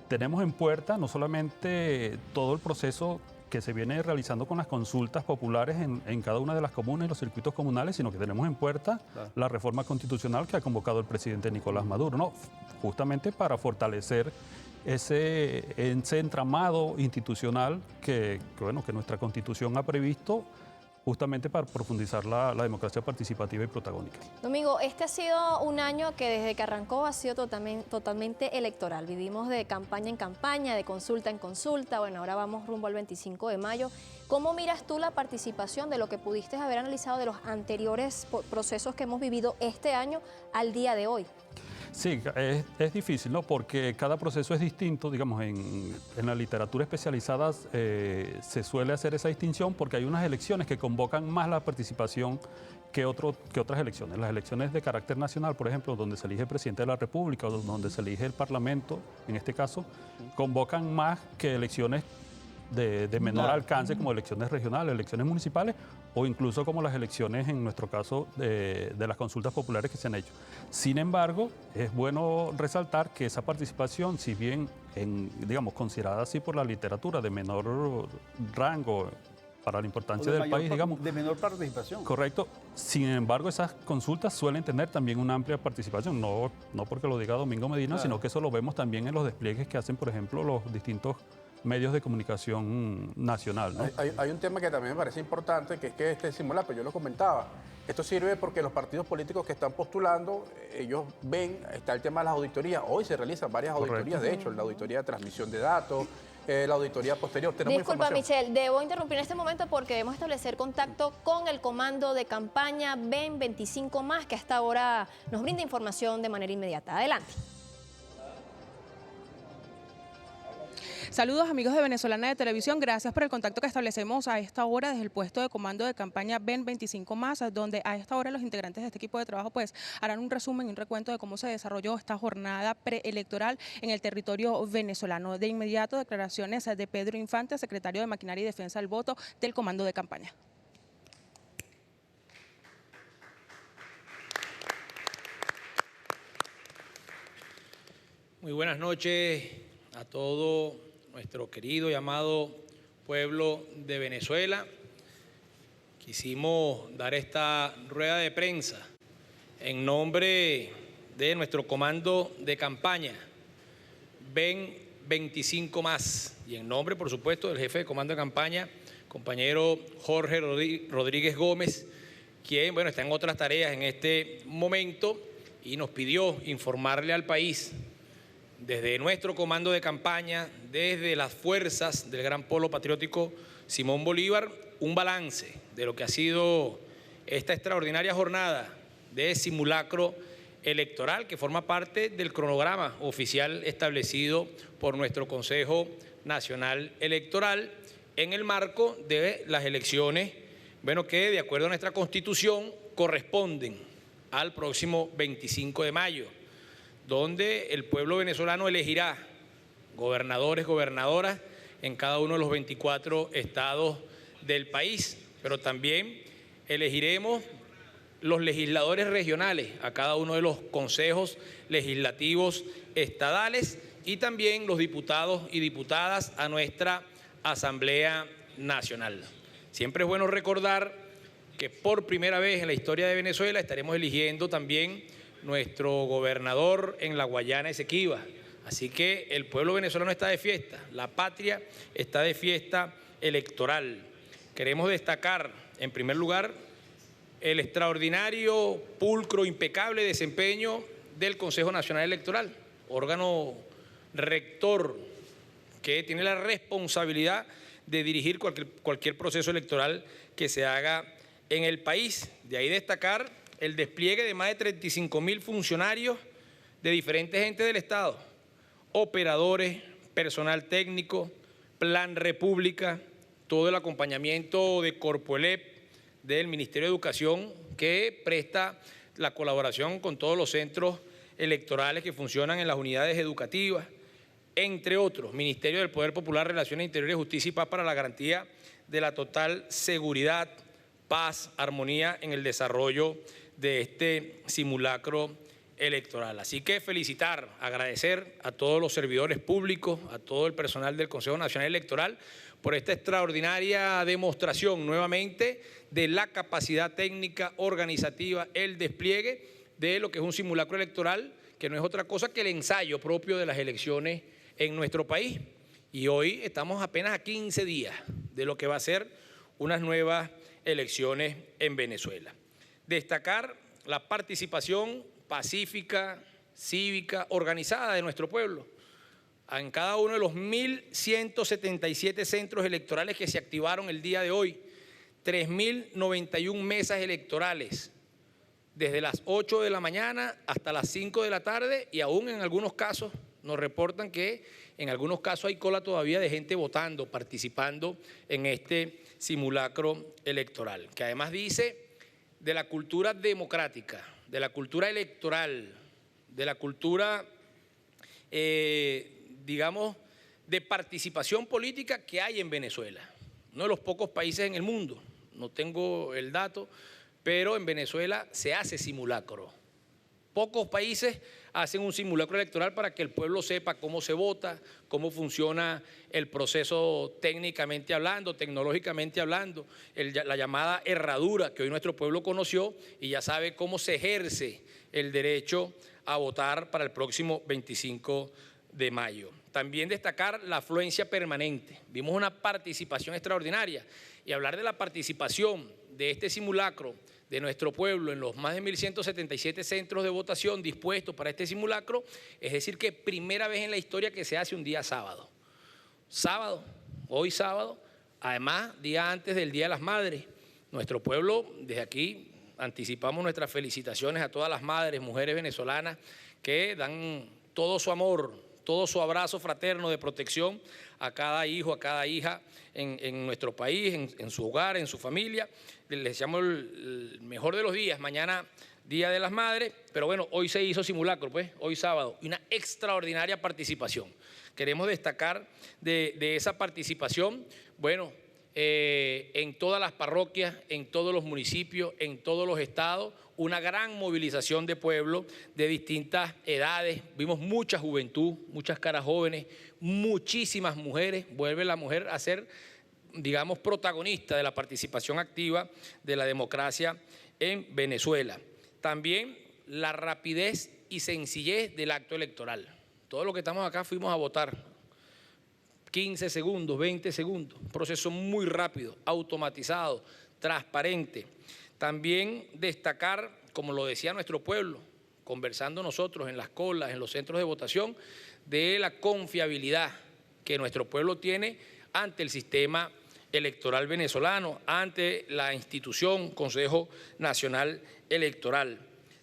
S11: tenemos en puerta no solamente todo el proceso que se viene realizando con las consultas populares en cada una de las comunas y los circuitos comunales, sino que tenemos en puerta la reforma constitucional que ha convocado el presidente Nicolás Maduro, ¿no? Justamente para fortalecer ese entramado institucional que nuestra Constitución ha previsto, justamente para profundizar la democracia participativa y protagónica.
S1: Domingo, este ha sido un año que desde que arrancó ha sido totalmente electoral. Vivimos de campaña en campaña, de consulta en consulta. Bueno, ahora vamos rumbo al 25 de mayo. ¿Cómo miras tú la participación de lo que pudiste haber analizado de los anteriores procesos que hemos vivido este año al día de hoy?
S11: Sí, es difícil, ¿no? Porque cada proceso es distinto. Digamos, en la literatura especializada se suele hacer esa distinción porque hay unas elecciones que convocan más la participación que otras elecciones. Las elecciones de carácter nacional, por ejemplo, donde se elige el presidente de la República o donde se elige el Parlamento, en este caso, convocan más que elecciones de menor alcance, como elecciones regionales, elecciones municipales, o incluso como las elecciones, en nuestro caso, de las consultas populares que se han hecho. Sin embargo, es bueno resaltar que esa participación, si bien, digamos, considerada así por la literatura de menor rango para la importancia del país, digamos.
S2: De menor participación.
S11: Correcto. Sin embargo, esas consultas suelen tener también una amplia participación, no porque lo diga Domingo Medina, sino que eso lo vemos también en los despliegues que hacen, por ejemplo, los distintos medios de comunicación nacional, ¿no?
S3: Hay un tema que también me parece importante, que es que este simulacro, yo lo comentaba, esto sirve porque los partidos políticos que están postulando, ellos ven, está el tema de las auditorías, hoy se realizan varias auditorías, de hecho, la auditoría de transmisión de datos, la auditoría posterior. Tenemos
S1: Disculpa,
S3: información.
S1: Michelle, debo interrumpir en este momento porque debemos establecer contacto con el comando de campaña Ven 25 Más, que hasta ahora nos brinda información de manera inmediata. Adelante.
S12: Saludos amigos de Venezolana de Televisión, gracias por el contacto que establecemos a esta hora desde el puesto de comando de campaña Ven 25 Más, donde a esta hora los integrantes de este equipo de trabajo pues harán un resumen y un recuento de cómo se desarrolló esta jornada preelectoral en el territorio venezolano. De inmediato, declaraciones de Pedro Infante, secretario de Maquinaria y Defensa del Voto del comando de campaña.
S13: Muy buenas noches a todo nuestro querido y amado pueblo de Venezuela. Quisimos dar esta rueda de prensa en nombre de nuestro comando de campaña Ven 25 Más y en nombre, por supuesto, del jefe de comando de campaña, compañero Jorge Rodríguez Gómez, quien, bueno, está en otras tareas en este momento y nos pidió informarle al país desde nuestro comando de campaña, desde las fuerzas del Gran Polo Patriótico Simón Bolívar, un balance de lo que ha sido esta extraordinaria jornada de simulacro electoral que forma parte del cronograma oficial establecido por nuestro Consejo Nacional Electoral en el marco de las elecciones, bueno, que de acuerdo a nuestra Constitución corresponden al próximo 25 de mayo. Donde el pueblo venezolano elegirá gobernadores, gobernadoras en cada uno de los 24 estados del país, pero también elegiremos los legisladores regionales a cada uno de los consejos legislativos estadales y también los diputados y diputadas a nuestra Asamblea Nacional. Siempre es bueno recordar que por primera vez en la historia de Venezuela estaremos eligiendo también nuestro gobernador en la Guayana Esequiba. Así que el pueblo venezolano está de fiesta, la patria está de fiesta electoral. Queremos destacar, en primer lugar, el extraordinario, pulcro, impecable desempeño del Consejo Nacional Electoral, órgano rector que tiene la responsabilidad de dirigir cualquier proceso electoral que se haga en el país. De ahí destacar el despliegue de más de 35.000 funcionarios de diferentes entes del Estado, operadores, personal técnico, Plan República, todo el acompañamiento de Corpoelep, del Ministerio de Educación, que presta la colaboración con todos los centros electorales que funcionan en las unidades educativas, entre otros, Ministerio del Poder Popular, Relaciones Interiores, Justicia y Paz para la garantía de la total seguridad, paz, armonía en el desarrollo de este simulacro electoral. Así que felicitar, agradecer a todos los servidores públicos, a todo el personal del Consejo Nacional Electoral por esta extraordinaria demostración nuevamente de la capacidad técnica, organizativa, el despliegue de lo que es un simulacro electoral, que no es otra cosa que el ensayo propio de las elecciones en nuestro país. Y hoy estamos apenas a 15 días de lo que va a ser unas nuevas elecciones en Venezuela. Destacar la participación pacífica, cívica, organizada de nuestro pueblo en cada uno de los 1.177 centros electorales que se activaron el día de hoy, 3.091 mesas electorales, desde las 8 de la mañana hasta las 5 de la tarde, y aún en algunos casos nos reportan que en algunos casos hay cola todavía de gente votando, participando en este simulacro electoral, que además dice de la cultura democrática, de la cultura electoral, de la cultura, digamos, de participación política que hay en Venezuela. Uno de los pocos países en el mundo, no tengo el dato, pero en Venezuela se hace simulacro. Pocos países hacen un simulacro electoral para que el pueblo sepa cómo se vota, cómo funciona el proceso técnicamente hablando, tecnológicamente hablando, la llamada herradura que hoy nuestro pueblo conoció y ya sabe cómo se ejerce el derecho a votar para el próximo 25 de mayo. También destacar la afluencia permanente. Vimos una participación extraordinaria y hablar de la participación de este simulacro de nuestro pueblo en los más de 1.177 centros de votación dispuestos para este simulacro, es decir que primera vez en la historia que se hace un día sábado. sábado, hoy sábado, además día antes del Día de las Madres. Nuestro pueblo, desde aquí, anticipamos nuestras felicitaciones a todas las madres, mujeres venezolanas que dan todo su amor, todo su abrazo fraterno de protección a cada hijo, a cada hija en nuestro país, en su hogar, en su familia. Les deseamos el mejor de los días. Mañana, Día de las Madres, pero bueno, hoy se hizo simulacro, pues, hoy sábado, y una extraordinaria participación. Queremos destacar de esa participación, bueno, en todas las parroquias, en todos los municipios, en todos los estados, una gran movilización de pueblo de distintas edades. Vimos mucha juventud, muchas caras jóvenes, muchísimas mujeres. Vuelve la mujer a ser, digamos, protagonista de la participación activa de la democracia en Venezuela. También la rapidez y sencillez del acto electoral. Todos los que estamos acá fuimos a votar. 15 segundos, 20 segundos, un proceso muy rápido, automatizado, transparente. También destacar, como lo decía nuestro pueblo, conversando nosotros en las colas, en los centros de votación, de la confiabilidad que nuestro pueblo tiene ante el sistema electoral venezolano, ante la institución Consejo Nacional Electoral.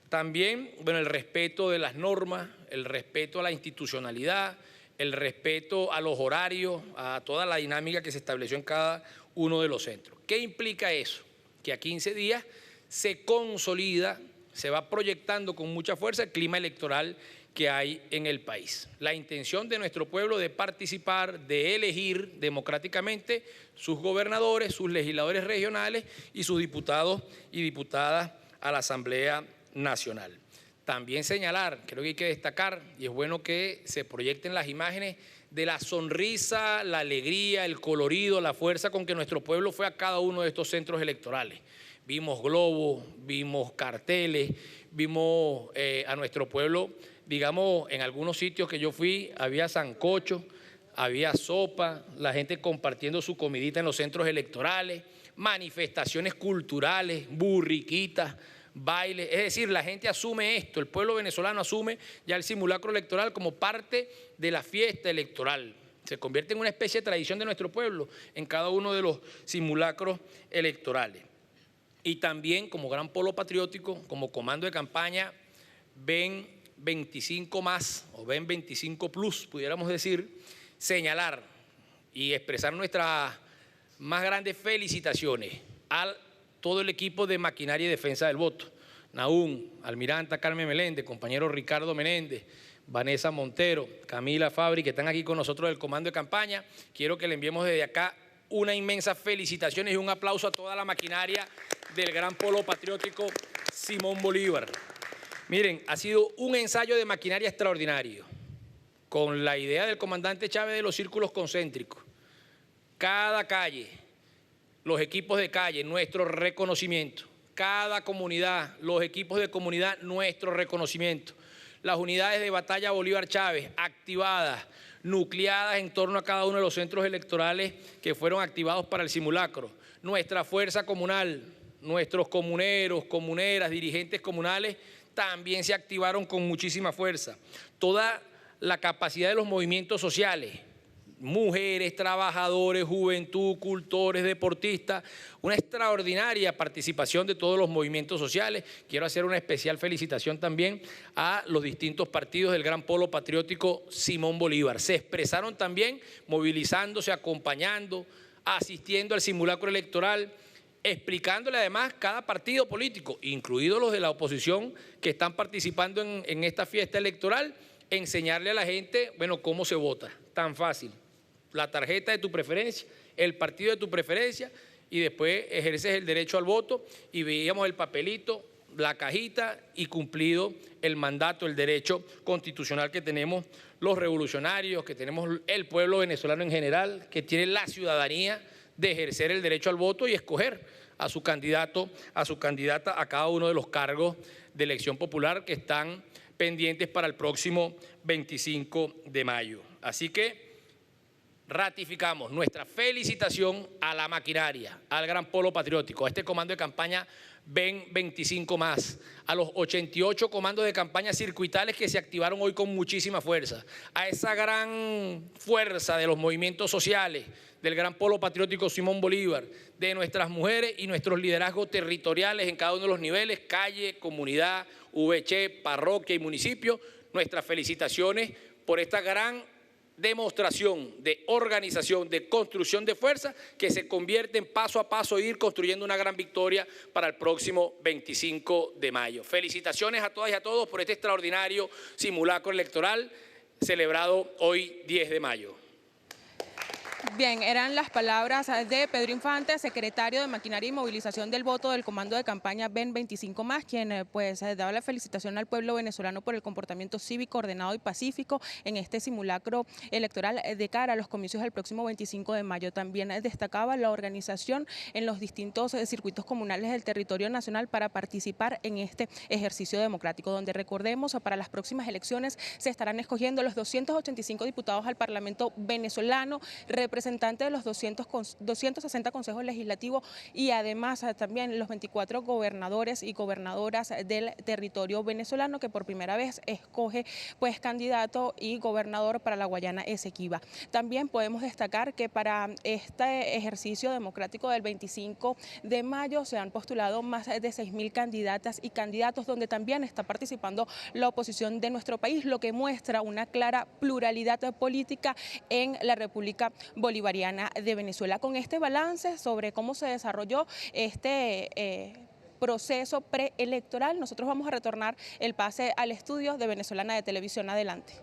S13: También, bueno, el respeto de las normas, el respeto a la institucionalidad, el respeto a los horarios, a toda la dinámica que se estableció en cada uno de los centros. ¿Qué implica eso? Que a 15 días se consolida, se va proyectando con mucha fuerza el clima electoral que hay en el país. La intención de nuestro pueblo de participar, de elegir democráticamente sus gobernadores, sus legisladores regionales y sus diputados y diputadas a la Asamblea Nacional. También señalar, creo que hay que destacar, y es bueno que se proyecten las imágenes de la sonrisa, la alegría, el colorido, la fuerza con que nuestro pueblo fue a cada uno de estos centros electorales. Vimos globos, vimos carteles, vimos a nuestro pueblo, digamos, en algunos sitios que yo fui, había sancocho, había sopa, la gente compartiendo su comidita en los centros electorales, manifestaciones culturales, burriquitas, bailes, es decir, la gente asume esto, el pueblo venezolano asume ya el simulacro electoral como parte de la fiesta electoral. Se convierte en una especie de tradición de nuestro pueblo en cada uno de los simulacros electorales. Y también como gran polo patriótico, como comando de campaña, ven 25 más o ven 25 plus, pudiéramos decir, señalar y expresar nuestras más grandes felicitaciones a todo el equipo de maquinaria y defensa del voto. Nahum, Almiranta Carmen Meléndez, compañero Ricardo Menéndez, Vanessa Montero, Camila Fabri, que están aquí con nosotros del comando de campaña. Quiero que le enviemos desde acá una inmensa felicitaciones y un aplauso a toda la maquinaria del gran polo patriótico Simón Bolívar. Miren, ha sido un ensayo de maquinaria extraordinario, con la idea del comandante Chávez de los círculos concéntricos. Cada calle, los equipos de calle, nuestro reconocimiento. Cada comunidad, los equipos de comunidad, nuestro reconocimiento. Las unidades de batalla Bolívar Chávez activadas, nucleadas en torno a cada uno de los centros electorales que fueron activados para el simulacro. Nuestra fuerza comunal, nuestros comuneros, comuneras, dirigentes comunales también se activaron con muchísima fuerza. Toda la capacidad de los movimientos sociales, mujeres, trabajadores, juventud, cultores, deportistas, una extraordinaria participación de todos los movimientos sociales. Quiero hacer una especial felicitación también a los distintos partidos del gran polo patriótico Simón Bolívar. Se expresaron también movilizándose, acompañando, asistiendo al simulacro electoral, explicándole además cada partido político, incluidos los de la oposición que están participando en esta fiesta electoral, enseñarle a la gente, bueno, cómo se vota, tan fácil. La tarjeta de tu preferencia, el partido de tu preferencia y después ejerces el derecho al voto y veíamos el papelito, la cajita y cumplido el mandato, el derecho constitucional que tenemos los revolucionarios, que tenemos el pueblo venezolano en general, que tiene la ciudadanía de ejercer el derecho al voto y escoger a su candidato, a su candidata a cada uno de los cargos de elección popular que están pendientes para el próximo 25 de mayo. Así que ratificamos nuestra felicitación a la maquinaria, al Gran Polo Patriótico, a este comando de campaña Ven 25 más, a los 88 comandos de campaña circuitales que se activaron hoy con muchísima fuerza, a esa gran fuerza de los movimientos sociales, del Gran Polo Patriótico Simón Bolívar, de nuestras mujeres y nuestros liderazgos territoriales en cada uno de los niveles, calle, comunidad, VC, parroquia y municipio. Nuestras felicitaciones por esta gran demostración de organización, de construcción de fuerza que se convierte en paso a paso ir construyendo una gran victoria para el próximo 25 de mayo. Felicitaciones a todas y a todos por este extraordinario simulacro electoral celebrado hoy 10 de mayo.
S12: Bien, eran las palabras de Pedro Infante, secretario de Maquinaria y Movilización del Voto del Comando de Campaña Ven 25 más, quien pues daba la felicitación al pueblo venezolano por el comportamiento cívico, ordenado y pacífico en este simulacro electoral de cara a los comicios del próximo 25 de mayo. También destacaba la organización en los distintos circuitos comunales del territorio nacional para participar en este ejercicio democrático, donde recordemos para las próximas elecciones se estarán escogiendo los 285 diputados al Parlamento venezolano, representante de los 260 consejos legislativos y además también los 24 gobernadores y gobernadoras del territorio venezolano, que por primera vez escoge pues candidato y gobernador para la Guayana Esequiba. También podemos destacar que para este ejercicio democrático del 25 de mayo se han postulado más de 6.000 candidatas y candidatos, donde también está participando la oposición de nuestro país, lo que muestra una clara pluralidad política en la República Bolivariana de Venezuela. Con este balance sobre cómo se desarrolló este proceso preelectoral, nosotros vamos a retornar el pase al estudio de Venezolana de Televisión. Adelante.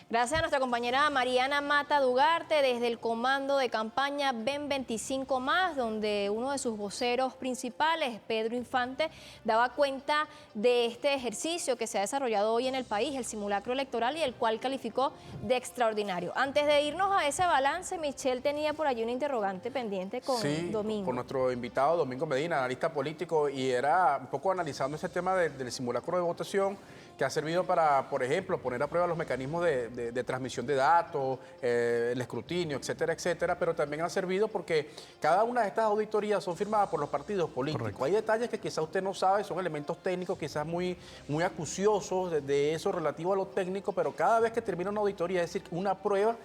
S1: Gracias a nuestra compañera Mariana Mata Dugarte desde el comando de campaña Ven 25 más, donde uno de sus voceros principales, Pedro Infante, daba cuenta de este ejercicio que se ha desarrollado hoy en el país, el simulacro electoral, y el cual calificó de extraordinario. Antes de irnos a ese balance, Michelle tenía por allí una interrogante pendiente con Domingo.
S3: Con nuestro invitado Domingo Medina, analista político, y era un poco analizando ese tema del simulacro de votación, que ha servido para, por ejemplo, poner a prueba los mecanismos de transmisión de datos, el escrutinio, etcétera, etcétera, pero también ha servido porque cada una de estas auditorías son firmadas por los partidos políticos. Correcto. Hay detalles que quizás usted no sabe, son elementos técnicos quizás muy acuciosos de eso relativo a lo técnico, pero cada vez que termina una auditoría, es decir, una prueba,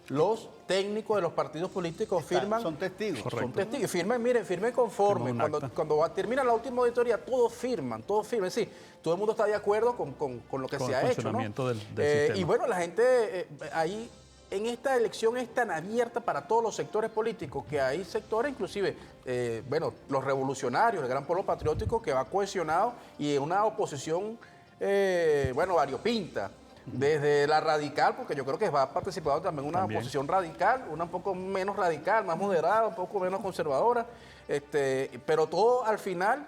S3: los técnicos de los partidos políticos firman.
S2: Son testigos.
S3: Correcto. Son testigos. Firmen conforme. Cuando termina la última auditoría, todos firman. Es decir, todo el mundo está de acuerdo con lo que se ha hecho, ¿no?
S11: Del sistema.
S3: Y bueno, la gente ahí en esta elección es tan abierta para todos los sectores políticos que hay sectores, inclusive, los revolucionarios, el Gran Polo Patriótico, que va cohesionado y en una oposición, variopinta. Desde la radical, porque yo creo que va a participar también una oposición radical, una un poco menos radical, más moderada, un poco menos conservadora, pero todo al final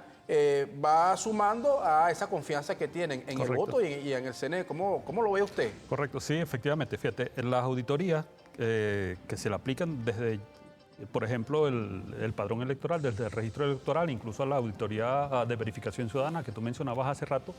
S3: va sumando a esa confianza que tienen en el voto y en el CNE. ¿Cómo lo ve usted?
S11: Correcto, sí, efectivamente. Fíjate, en las auditorías que se le aplican desde, por ejemplo, el padrón electoral, desde el registro electoral, incluso a la auditoría de verificación ciudadana que tú mencionabas hace rato,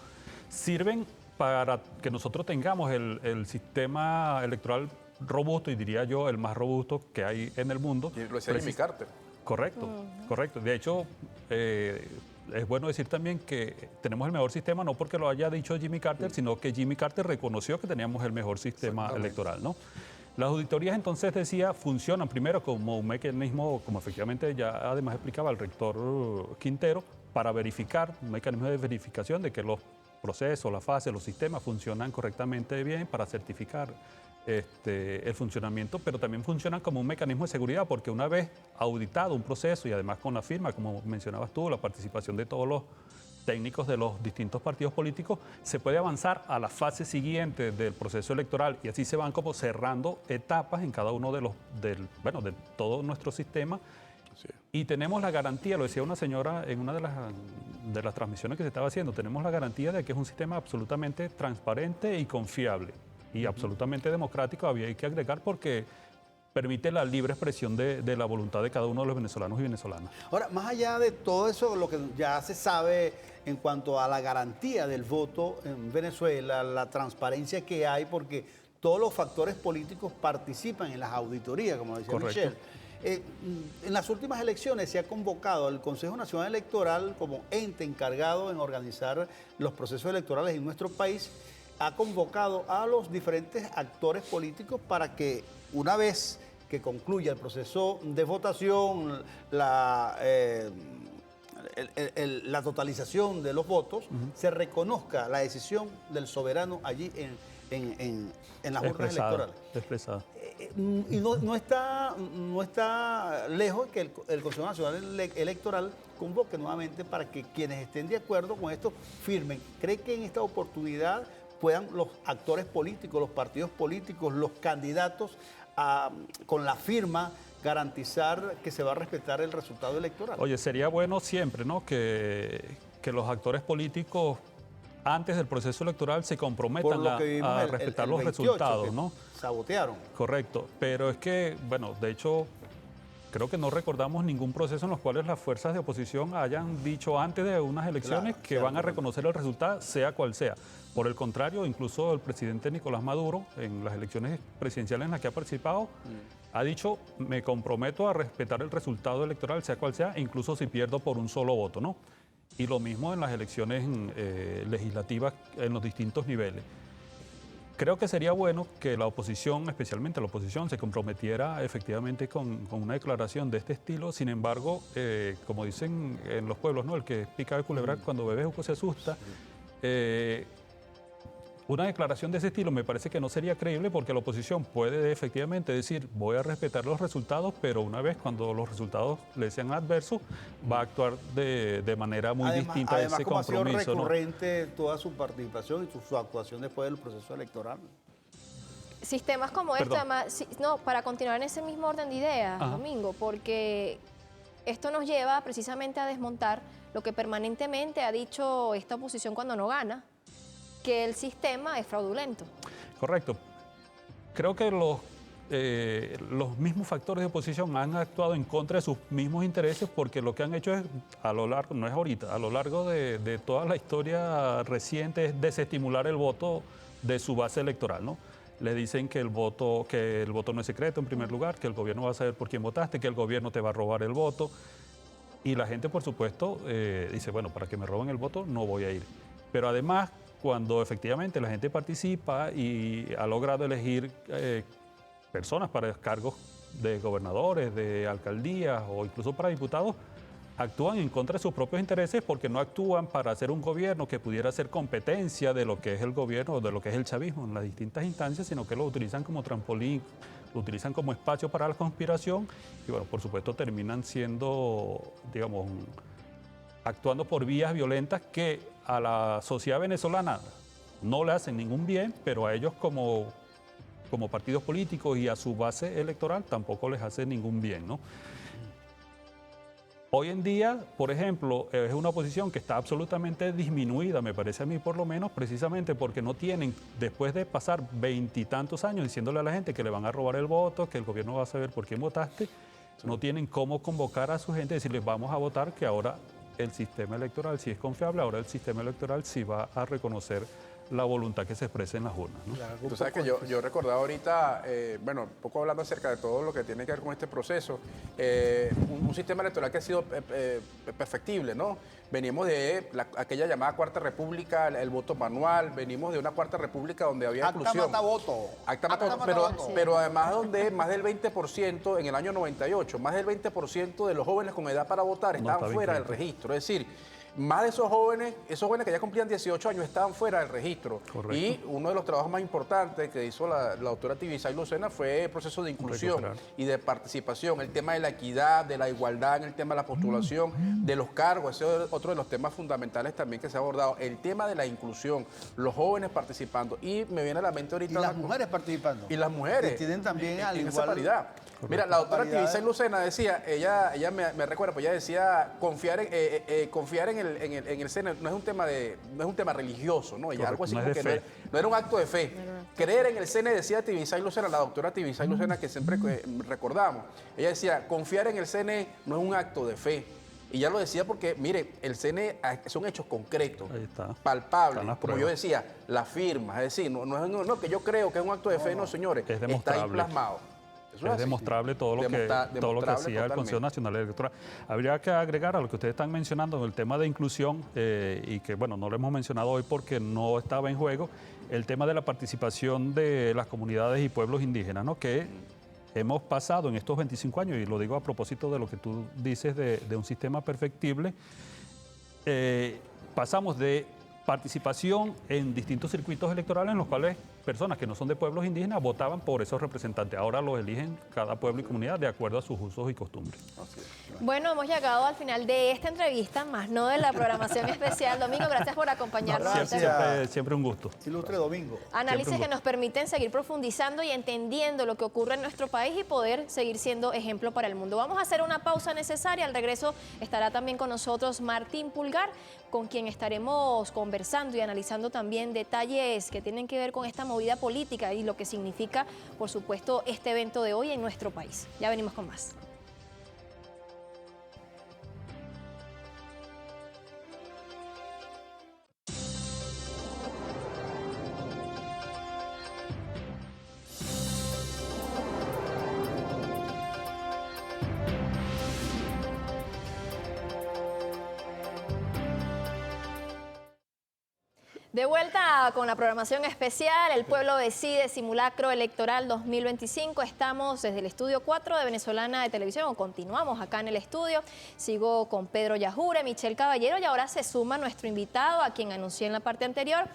S11: sirven para que nosotros tengamos el sistema electoral robusto, y diría yo el más robusto que hay en el mundo.
S3: Y lo decía Jimmy Carter.
S11: Correcto, correcto. De hecho, es bueno decir también que tenemos el mejor sistema, no porque lo haya dicho Jimmy Carter, sino que Jimmy Carter reconoció que teníamos el mejor sistema electoral, ¿no? Las auditorías, entonces, decía, funcionan primero como un mecanismo, como efectivamente ya además explicaba el rector Quintero, para verificar, un mecanismo de verificación de que los procesos, las fases, los sistemas funcionan correctamente bien para certificar el funcionamiento, pero también funcionan como un mecanismo de seguridad, porque una vez auditado un proceso y además con la firma, como mencionabas tú, la participación de todos los técnicos de los distintos partidos políticos, se puede avanzar a la fase siguiente del proceso electoral, y así se van como cerrando etapas en cada uno de todo nuestro sistema. Sí. Y tenemos la garantía, lo decía una señora en una de las transmisiones que se estaba haciendo, tenemos la garantía de que es un sistema absolutamente transparente y confiable y absolutamente democrático, había que agregar, porque permite la libre expresión de la voluntad de cada uno de los venezolanos y venezolanas.
S2: Ahora, más allá de todo eso, lo que ya se sabe en cuanto a la garantía del voto en Venezuela, la transparencia que hay, porque todos los factores políticos participan en las auditorías, como decía
S11: Correcto.
S2: Michelle. En las últimas elecciones se ha convocado al Consejo Nacional Electoral como ente encargado en organizar los procesos electorales en nuestro país. Ha convocado a los diferentes actores políticos para que una vez que concluya el proceso de votación, la totalización de los votos, se reconozca la decisión del soberano allí en las urnas electorales.
S11: Expresada.
S2: Y no está lejos que el Consejo Nacional Electoral convoque nuevamente para que quienes estén de acuerdo con esto firmen. ¿Cree que en esta oportunidad puedan los actores políticos, los partidos políticos, los candidatos, con la firma, garantizar que se va a respetar el resultado electoral?
S11: Oye, sería bueno siempre, ¿no?, que los actores políticos antes del proceso electoral se comprometan a respetar los
S2: 28,
S11: resultados, ¿no?
S2: Sabotearon.
S11: Correcto, pero es que, bueno, de hecho, creo que no recordamos ningún proceso en los cuales las fuerzas de oposición hayan dicho antes de unas elecciones que van a reconocer el resultado, sea cual sea. Por el contrario, incluso el presidente Nicolás Maduro, en las elecciones presidenciales en las que ha participado, ha dicho, me comprometo a respetar el resultado electoral, sea cual sea, incluso si pierdo por un solo voto, ¿no? Y lo mismo en las elecciones legislativas en los distintos niveles. Creo que sería bueno que la oposición, especialmente la oposición, se comprometiera efectivamente con una declaración de este estilo. Sin embargo, como dicen en los pueblos, ¿no?, el que pica de culebra cuando bebe jugo se asusta. Una declaración de ese estilo me parece que no sería creíble, porque la oposición puede efectivamente decir voy a respetar los resultados, pero una vez cuando los resultados le sean adversos va a actuar de manera muy distinta a ese compromiso.
S2: Además, como ha sido
S11: ¿no?
S2: recurrente toda su participación y su actuación después del proceso electoral.
S1: Sistemas como este, además, para continuar en ese mismo orden de ideas, Domingo, porque esto nos lleva precisamente a desmontar lo que permanentemente ha dicho esta oposición cuando no gana, que el sistema es fraudulento.
S11: Correcto. Creo que los mismos factores de oposición han actuado en contra de sus mismos intereses, porque lo que han hecho es, a lo largo, no es ahorita, a lo largo de toda la historia reciente, es desestimular el voto de su base electoral, ¿no? Le dicen que el voto no es secreto, en primer lugar, que el gobierno va a saber por quién votaste, que el gobierno te va a robar el voto. Y la gente, por supuesto, dice, bueno, para que me roben el voto no voy a ir. Pero además, cuando efectivamente la gente participa y ha logrado elegir personas para cargos de gobernadores, de alcaldías o incluso para diputados, actúan en contra de sus propios intereses, porque no actúan para hacer un gobierno que pudiera ser competencia de lo que es el gobierno o de lo que es el chavismo en las distintas instancias, sino que lo utilizan como trampolín, lo utilizan como espacio para la conspiración y, bueno, por supuesto terminan siendo, digamos, actuando por vías violentas que a la sociedad venezolana no le hacen ningún bien, pero a ellos como partidos políticos y a su base electoral tampoco les hace ningún bien, ¿no? Hoy en día, por ejemplo, es una oposición que está absolutamente disminuida, me parece a mí por lo menos, precisamente porque no tienen, después de pasar 20 y tantos años diciéndole a la gente que le van a robar el voto, que el gobierno va a saber por quién votaste, no tienen cómo convocar a su gente y decirles vamos a votar, que ahora el sistema electoral sí es confiable, ahora el sistema electoral sí va a reconocer la voluntad que se expresa en las urnas, ¿no?
S3: Claro, tú sabes que yo recordaba ahorita, bueno, un poco hablando acerca de todo lo que tiene que ver con este proceso, un sistema electoral que ha sido perfectible, ¿no? Venimos de aquella llamada Cuarta República, el voto manual, venimos de una Cuarta República donde había inclusión.
S2: Acta mata voto.
S3: Acta mata voto, pero además donde más del 20%, en el año 98, más del 20% de los jóvenes con edad para votar estaban fuera del registro. Es decir, más de esos jóvenes que ya cumplían 18 años estaban fuera del registro. Correcto. Y uno de los trabajos más importantes que hizo la doctora Tibisay Lucena fue el proceso de inclusión y de participación, el tema de la equidad, de la igualdad en el tema de la postulación, de los cargos. Ese es otro de los temas fundamentales también que se ha abordado, el tema de la inclusión, los jóvenes participando. Y me viene a la mente ahorita...
S2: Y las mujeres participando.
S3: Y las mujeres.
S2: Que tienen también
S3: en esa paridad. Correcto. Mira, la doctora Tibisay Lucena decía, ella me recuerda, pues ella decía, confiar en el CNE no es un tema religioso, ¿no? Ella algo así como que no era un acto de fe. Creer en el CNE, decía Tibisay Lucena, la doctora Tibisay Lucena, que siempre recordamos. Ella decía, confiar en el CNE no es un acto de fe, Y ya lo decía porque, mire, el CNE son hechos concretos,
S11: Ahí está.
S3: palpables,
S11: Están las
S3: como yo
S11: pruebas.
S3: decía, las firmas, es decir, no que yo creo que es un acto de fe, no, señores,
S11: Es
S3: está ahí
S11: demostrable.
S3: plasmado. Eso
S11: Es
S3: así.
S11: demostrable todo lo que
S3: Demostrable
S11: hacía el Consejo
S3: totalmente.
S11: Nacional Electoral. Habría que agregar a lo que ustedes están mencionando en el tema de inclusión, y que bueno, no lo hemos mencionado hoy porque no estaba en juego, el tema de la participación de las comunidades y pueblos indígenas, ¿no? Que hemos pasado en estos 25 años, y lo digo a propósito de lo que tú dices de un sistema perfectible, pasamos de participación en distintos circuitos electorales en los cuales personas que no son de pueblos indígenas votaban por esos representantes. Ahora los eligen cada pueblo y comunidad de acuerdo a sus usos y costumbres.
S1: Bueno, hemos llegado al final de esta entrevista, más no de la programación especial. Domingo, gracias por acompañarnos.
S11: Siempre un gusto.
S2: Ilustre Domingo.
S1: Análisis que nos permiten seguir profundizando y entendiendo lo que ocurre en nuestro país y poder seguir siendo ejemplo para el mundo. Vamos a hacer una pausa necesaria. Al regreso estará también con nosotros Martín Pulgar, con quien estaremos conversando y analizando también detalles que tienen que ver con esta movida política y lo que significa, por supuesto, este evento de hoy en nuestro país. Ya venimos con más. De vuelta con la programación especial, El Pueblo Decide, Simulacro Electoral 2025. Estamos desde el estudio 4 de Venezolana de Televisión, o continuamos acá en el estudio. Sigo con Pedro Yajure, Michelle Caballero, y ahora se suma nuestro invitado, a quien anuncié en la parte anterior,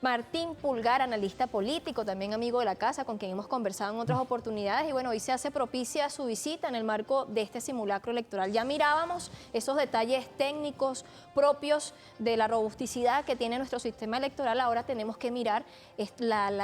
S1: Martín Pulgar, analista político, también amigo de la casa, con quien hemos conversado en otras oportunidades. Y bueno, hoy se hace propicia su visita en el marco de este simulacro electoral. Ya mirábamos esos detalles técnicos propios de la robusticidad que tiene nuestro sistema electoral. Ahora tenemos que mirar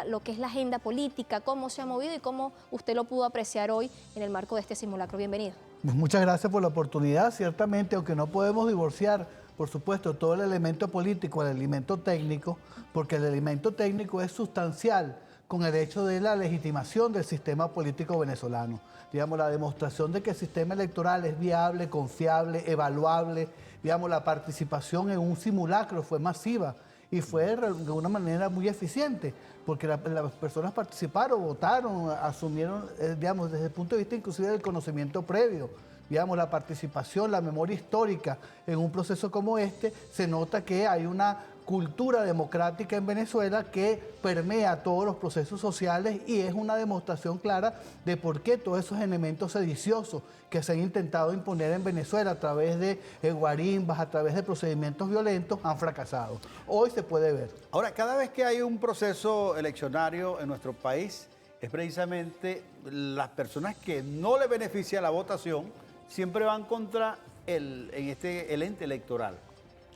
S1: lo que es la agenda política, cómo se ha movido y cómo usted lo pudo apreciar hoy en el marco de este simulacro. Bienvenido.
S14: Muchas gracias por la oportunidad. Ciertamente, aunque no podemos divorciar, por supuesto, todo el elemento político del elemento técnico, porque el elemento técnico es sustancial con el hecho de la legitimación del sistema político venezolano. Digamos, la demostración de que el sistema electoral es viable, confiable, evaluable. Digamos, la participación en un simulacro fue masiva y fue de una manera muy eficiente, porque las personas participaron, votaron, asumieron, digamos, desde el punto de vista inclusive del conocimiento previo. Digamos, la participación, la memoria histórica en un proceso como este, se nota que hay una cultura democrática en Venezuela que permea todos los procesos sociales y es una demostración clara de por qué todos esos elementos sediciosos que se han intentado imponer en Venezuela a través de guarimbas, a través de procedimientos violentos, han fracasado. Hoy se puede ver.
S2: Ahora, cada vez que hay un proceso eleccionario en nuestro país, es precisamente las personas que no le beneficia la votación siempre van contra el ente electoral.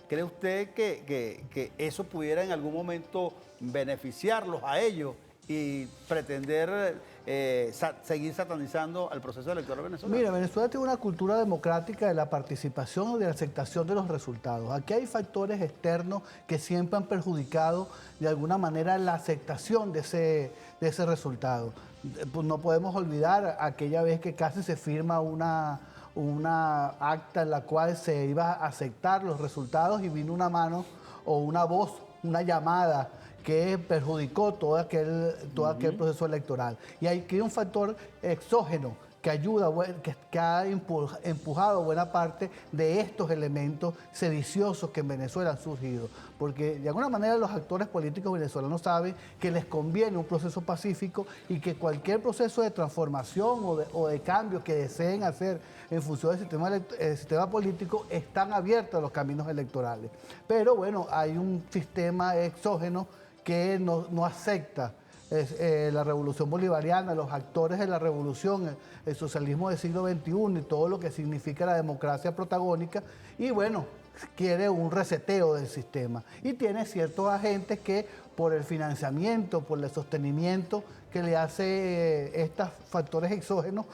S2: ¿Cree usted que eso pudiera en algún momento beneficiarlos a ellos y pretender seguir satanizando al proceso electoral venezolano?
S14: Mira, Venezuela tiene una cultura democrática de la participación y de la aceptación de los resultados. Aquí hay factores externos que siempre han perjudicado de alguna manera la aceptación de ese resultado. Pues no podemos olvidar aquella vez que casi se firma una acta en la cual se iba a aceptar los resultados y vino una mano o una voz, una llamada que perjudicó todo aquel proceso electoral. Y hay que un factor exógeno que ayuda, que ha empujado buena parte de estos elementos sediciosos que en Venezuela han surgido. Porque de alguna manera los actores políticos venezolanos saben que les conviene un proceso pacífico y que cualquier proceso de transformación o de cambio que deseen hacer en función del sistema político están abiertos a los caminos electorales. Pero bueno, hay un sistema exógeno que no acepta la revolución bolivariana, los actores de la revolución, el socialismo del siglo XXI y todo lo que significa la democracia protagónica, y bueno, quiere un reseteo del sistema. Y tiene ciertos agentes que por el financiamiento, por el sostenimiento que le hace estos factores exógenos,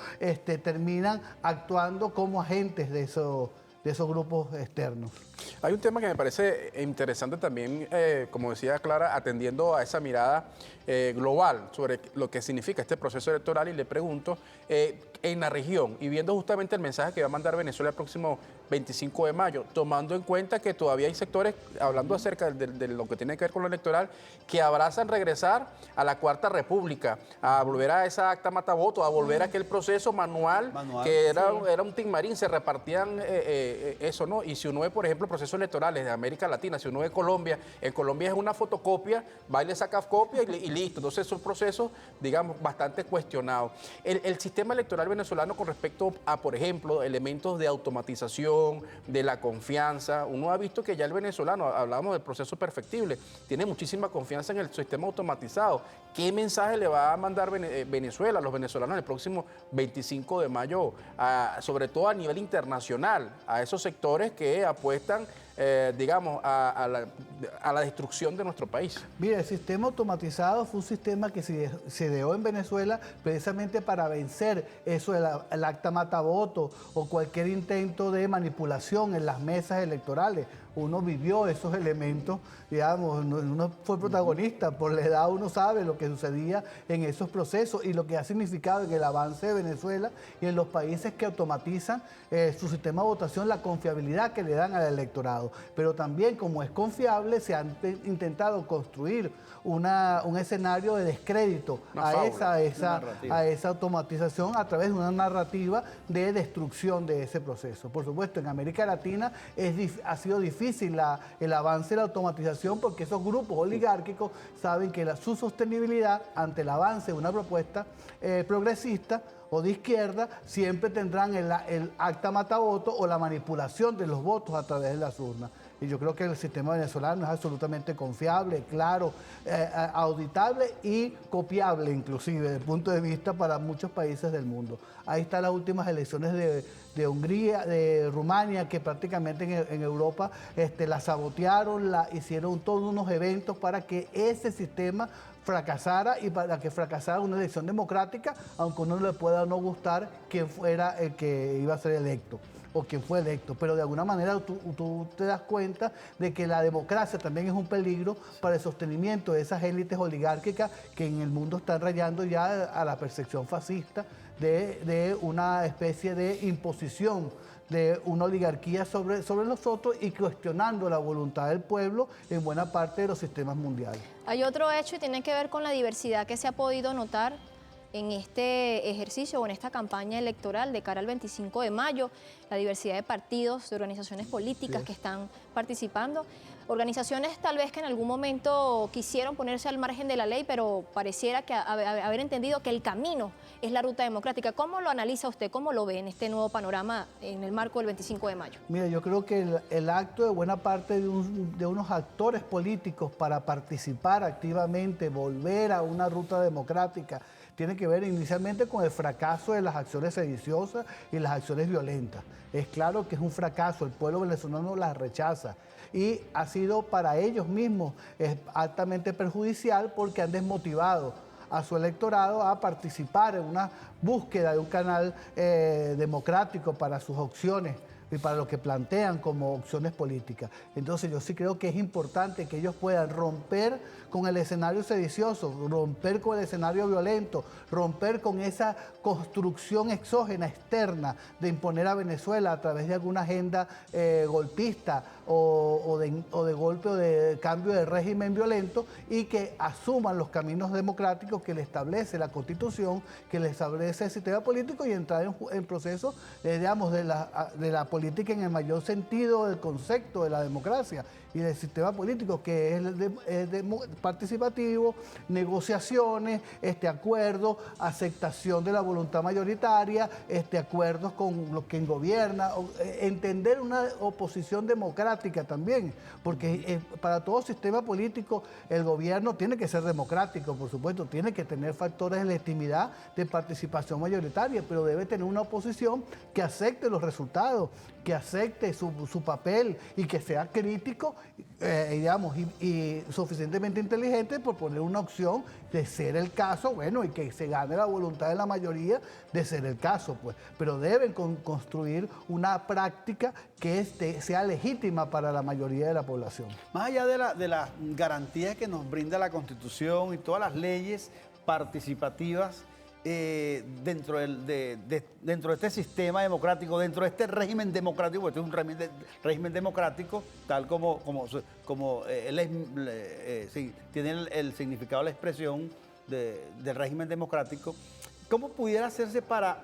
S14: terminan actuando como agentes de esos grupos externos.
S3: Hay un tema que me parece interesante también, como decía Clara, atendiendo a esa mirada global sobre lo que significa este proceso electoral, y le pregunto, en la región y viendo justamente el mensaje que va a mandar Venezuela el próximo 25 de mayo, tomando en cuenta que todavía hay sectores, hablando acerca de lo que tiene que ver con lo electoral, que abrazan regresar a la Cuarta República, a volver a esa acta matavoto, a volver a aquel proceso manual que era un timarín, se repartían eso, ¿no? Y si uno ve, por ejemplo, procesos electorales de América Latina, si uno ve Colombia, en Colombia es una fotocopia, va y le saca copia y listo. Entonces son procesos, digamos, bastante cuestionados. El sistema electoral venezolano con respecto a, por ejemplo, elementos de automatización, de la confianza, uno ha visto que ya el venezolano, hablábamos del proceso perfectible, tiene muchísima confianza en el sistema automatizado. ¿Qué mensaje le va a mandar Venezuela a los venezolanos el próximo 25 de mayo, sobre todo a nivel internacional, a esos sectores que apuestan, digamos, a la destrucción de nuestro país?
S14: Mira, el sistema automatizado fue un sistema que se ideó en Venezuela precisamente para vencer eso del acta matavoto o cualquier intento de manipulación en las mesas electorales. Uno vivió esos elementos, digamos, uno fue protagonista, por la edad uno sabe lo que sucedía en esos procesos y lo que ha significado en el avance de Venezuela y en los países que automatizan su sistema de votación, la confiabilidad que le dan al electorado. Pero también, como es confiable, se han intentado construir un escenario de descrédito a esa automatización a través de una narrativa de destrucción de ese proceso. Por supuesto, en América Latina ha sido difícil el avance de la automatización porque esos grupos oligárquicos saben que su sostenibilidad ante el avance de una propuesta progresista o de izquierda siempre tendrán el acta matavoto o la manipulación de los votos a través de las urnas. Y yo creo que el sistema venezolano es absolutamente confiable, claro, auditable y copiable inclusive desde el punto de vista para muchos países del mundo. Ahí están las últimas elecciones de Hungría, de Rumania, que prácticamente en Europa la sabotearon, hicieron todos unos eventos para que ese sistema fracasara y para que fracasara una elección democrática, aunque uno le pueda no gustar quién fuera el que iba a ser electo o quien fue electo, pero de alguna manera tú te das cuenta de que la democracia también es un peligro para el sostenimiento de esas élites oligárquicas que en el mundo están rayando ya a la percepción fascista de una especie de imposición de una oligarquía sobre los otros y cuestionando la voluntad del pueblo en buena parte de los sistemas mundiales.
S1: Hay otro hecho y tiene que ver con la diversidad que se ha podido notar en este ejercicio o en esta campaña electoral de cara al 25 de mayo, la diversidad de partidos, de organizaciones políticas que están participando, organizaciones tal vez que en algún momento quisieron ponerse al margen de la ley, pero pareciera que haber entendido que el camino es la ruta democrática. ¿Cómo lo analiza usted? ¿Cómo lo ve en este nuevo panorama en el marco del 25 de mayo?
S14: Mira, yo creo que el acto de buena parte de unos actores políticos para participar activamente, volver a una ruta democrática, tiene que ver inicialmente con el fracaso de las acciones sediciosas y las acciones violentas. Es claro que es un fracaso, el pueblo venezolano las rechaza y ha sido para ellos mismos altamente perjudicial porque han desmotivado a su electorado a participar en una búsqueda de un canal democrático para sus opciones y para lo que plantean como opciones políticas. Entonces yo sí creo que es importante que ellos puedan romper con el escenario sedicioso, romper con el escenario violento, romper con esa construcción exógena, externa, de imponer a Venezuela a través de alguna agenda golpista o de golpe o de cambio de régimen violento y que asuman los caminos democráticos que le establece la Constitución, que le establece el sistema político y entrar en procesos, digamos, de la política en el mayor sentido del concepto de la democracia y del sistema político, que es participativo, negociaciones, acuerdos, aceptación de la voluntad mayoritaria, acuerdos con los que gobierna, entender una oposición democrática también, porque para todo sistema político el gobierno tiene que ser democrático, por supuesto, tiene que tener factores de legitimidad de participación mayoritaria, pero debe tener una oposición que acepte los resultados, que acepte su papel y que sea crítico, digamos, y suficientemente inteligente por poner una opción de ser el caso, bueno, y que se gane la voluntad de la mayoría de ser el caso, pues. Pero deben construir una práctica que sea legítima para la mayoría de la población.
S2: Más allá de las garantías que nos brinda la Constitución y todas las leyes participativas, dentro dentro de este sistema democrático, dentro de este régimen democrático, porque este es un régimen democrático, tal como sí, tiene el significado, la expresión del régimen democrático. ¿Cómo pudiera hacerse para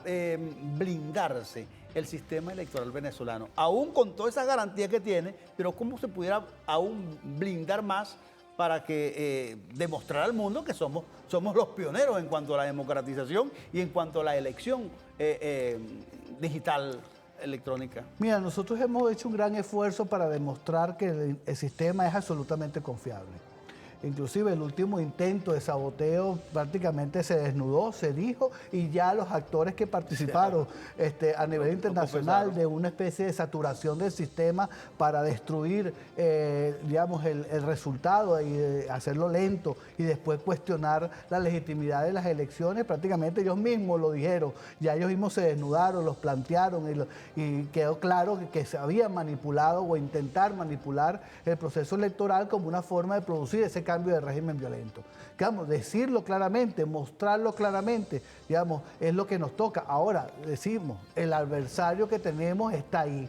S2: blindarse el sistema electoral venezolano? Aún con todas esas garantías que tiene, pero ¿cómo se pudiera aún blindar más para que demostrar al mundo que somos los pioneros en cuanto a la democratización y en cuanto a la elección digital electrónica?
S14: Mira, nosotros hemos hecho un gran esfuerzo para demostrar que el sistema es absolutamente confiable. Inclusive el último intento de saboteo prácticamente se desnudó, se dijo, y ya los actores que participaron a nivel internacional de una especie de saturación del sistema para destruir, digamos, el resultado y hacerlo lento y después cuestionar la legitimidad de las elecciones, prácticamente ellos mismos lo dijeron, ya ellos mismos se desnudaron, los plantearon y quedó claro que se había manipulado o intentar manipular el proceso electoral como una forma de producir ese cambio de régimen violento. Digamos, decirlo claramente, mostrarlo claramente, digamos, es lo que nos toca. Ahora, decimos, el adversario que tenemos está ahí.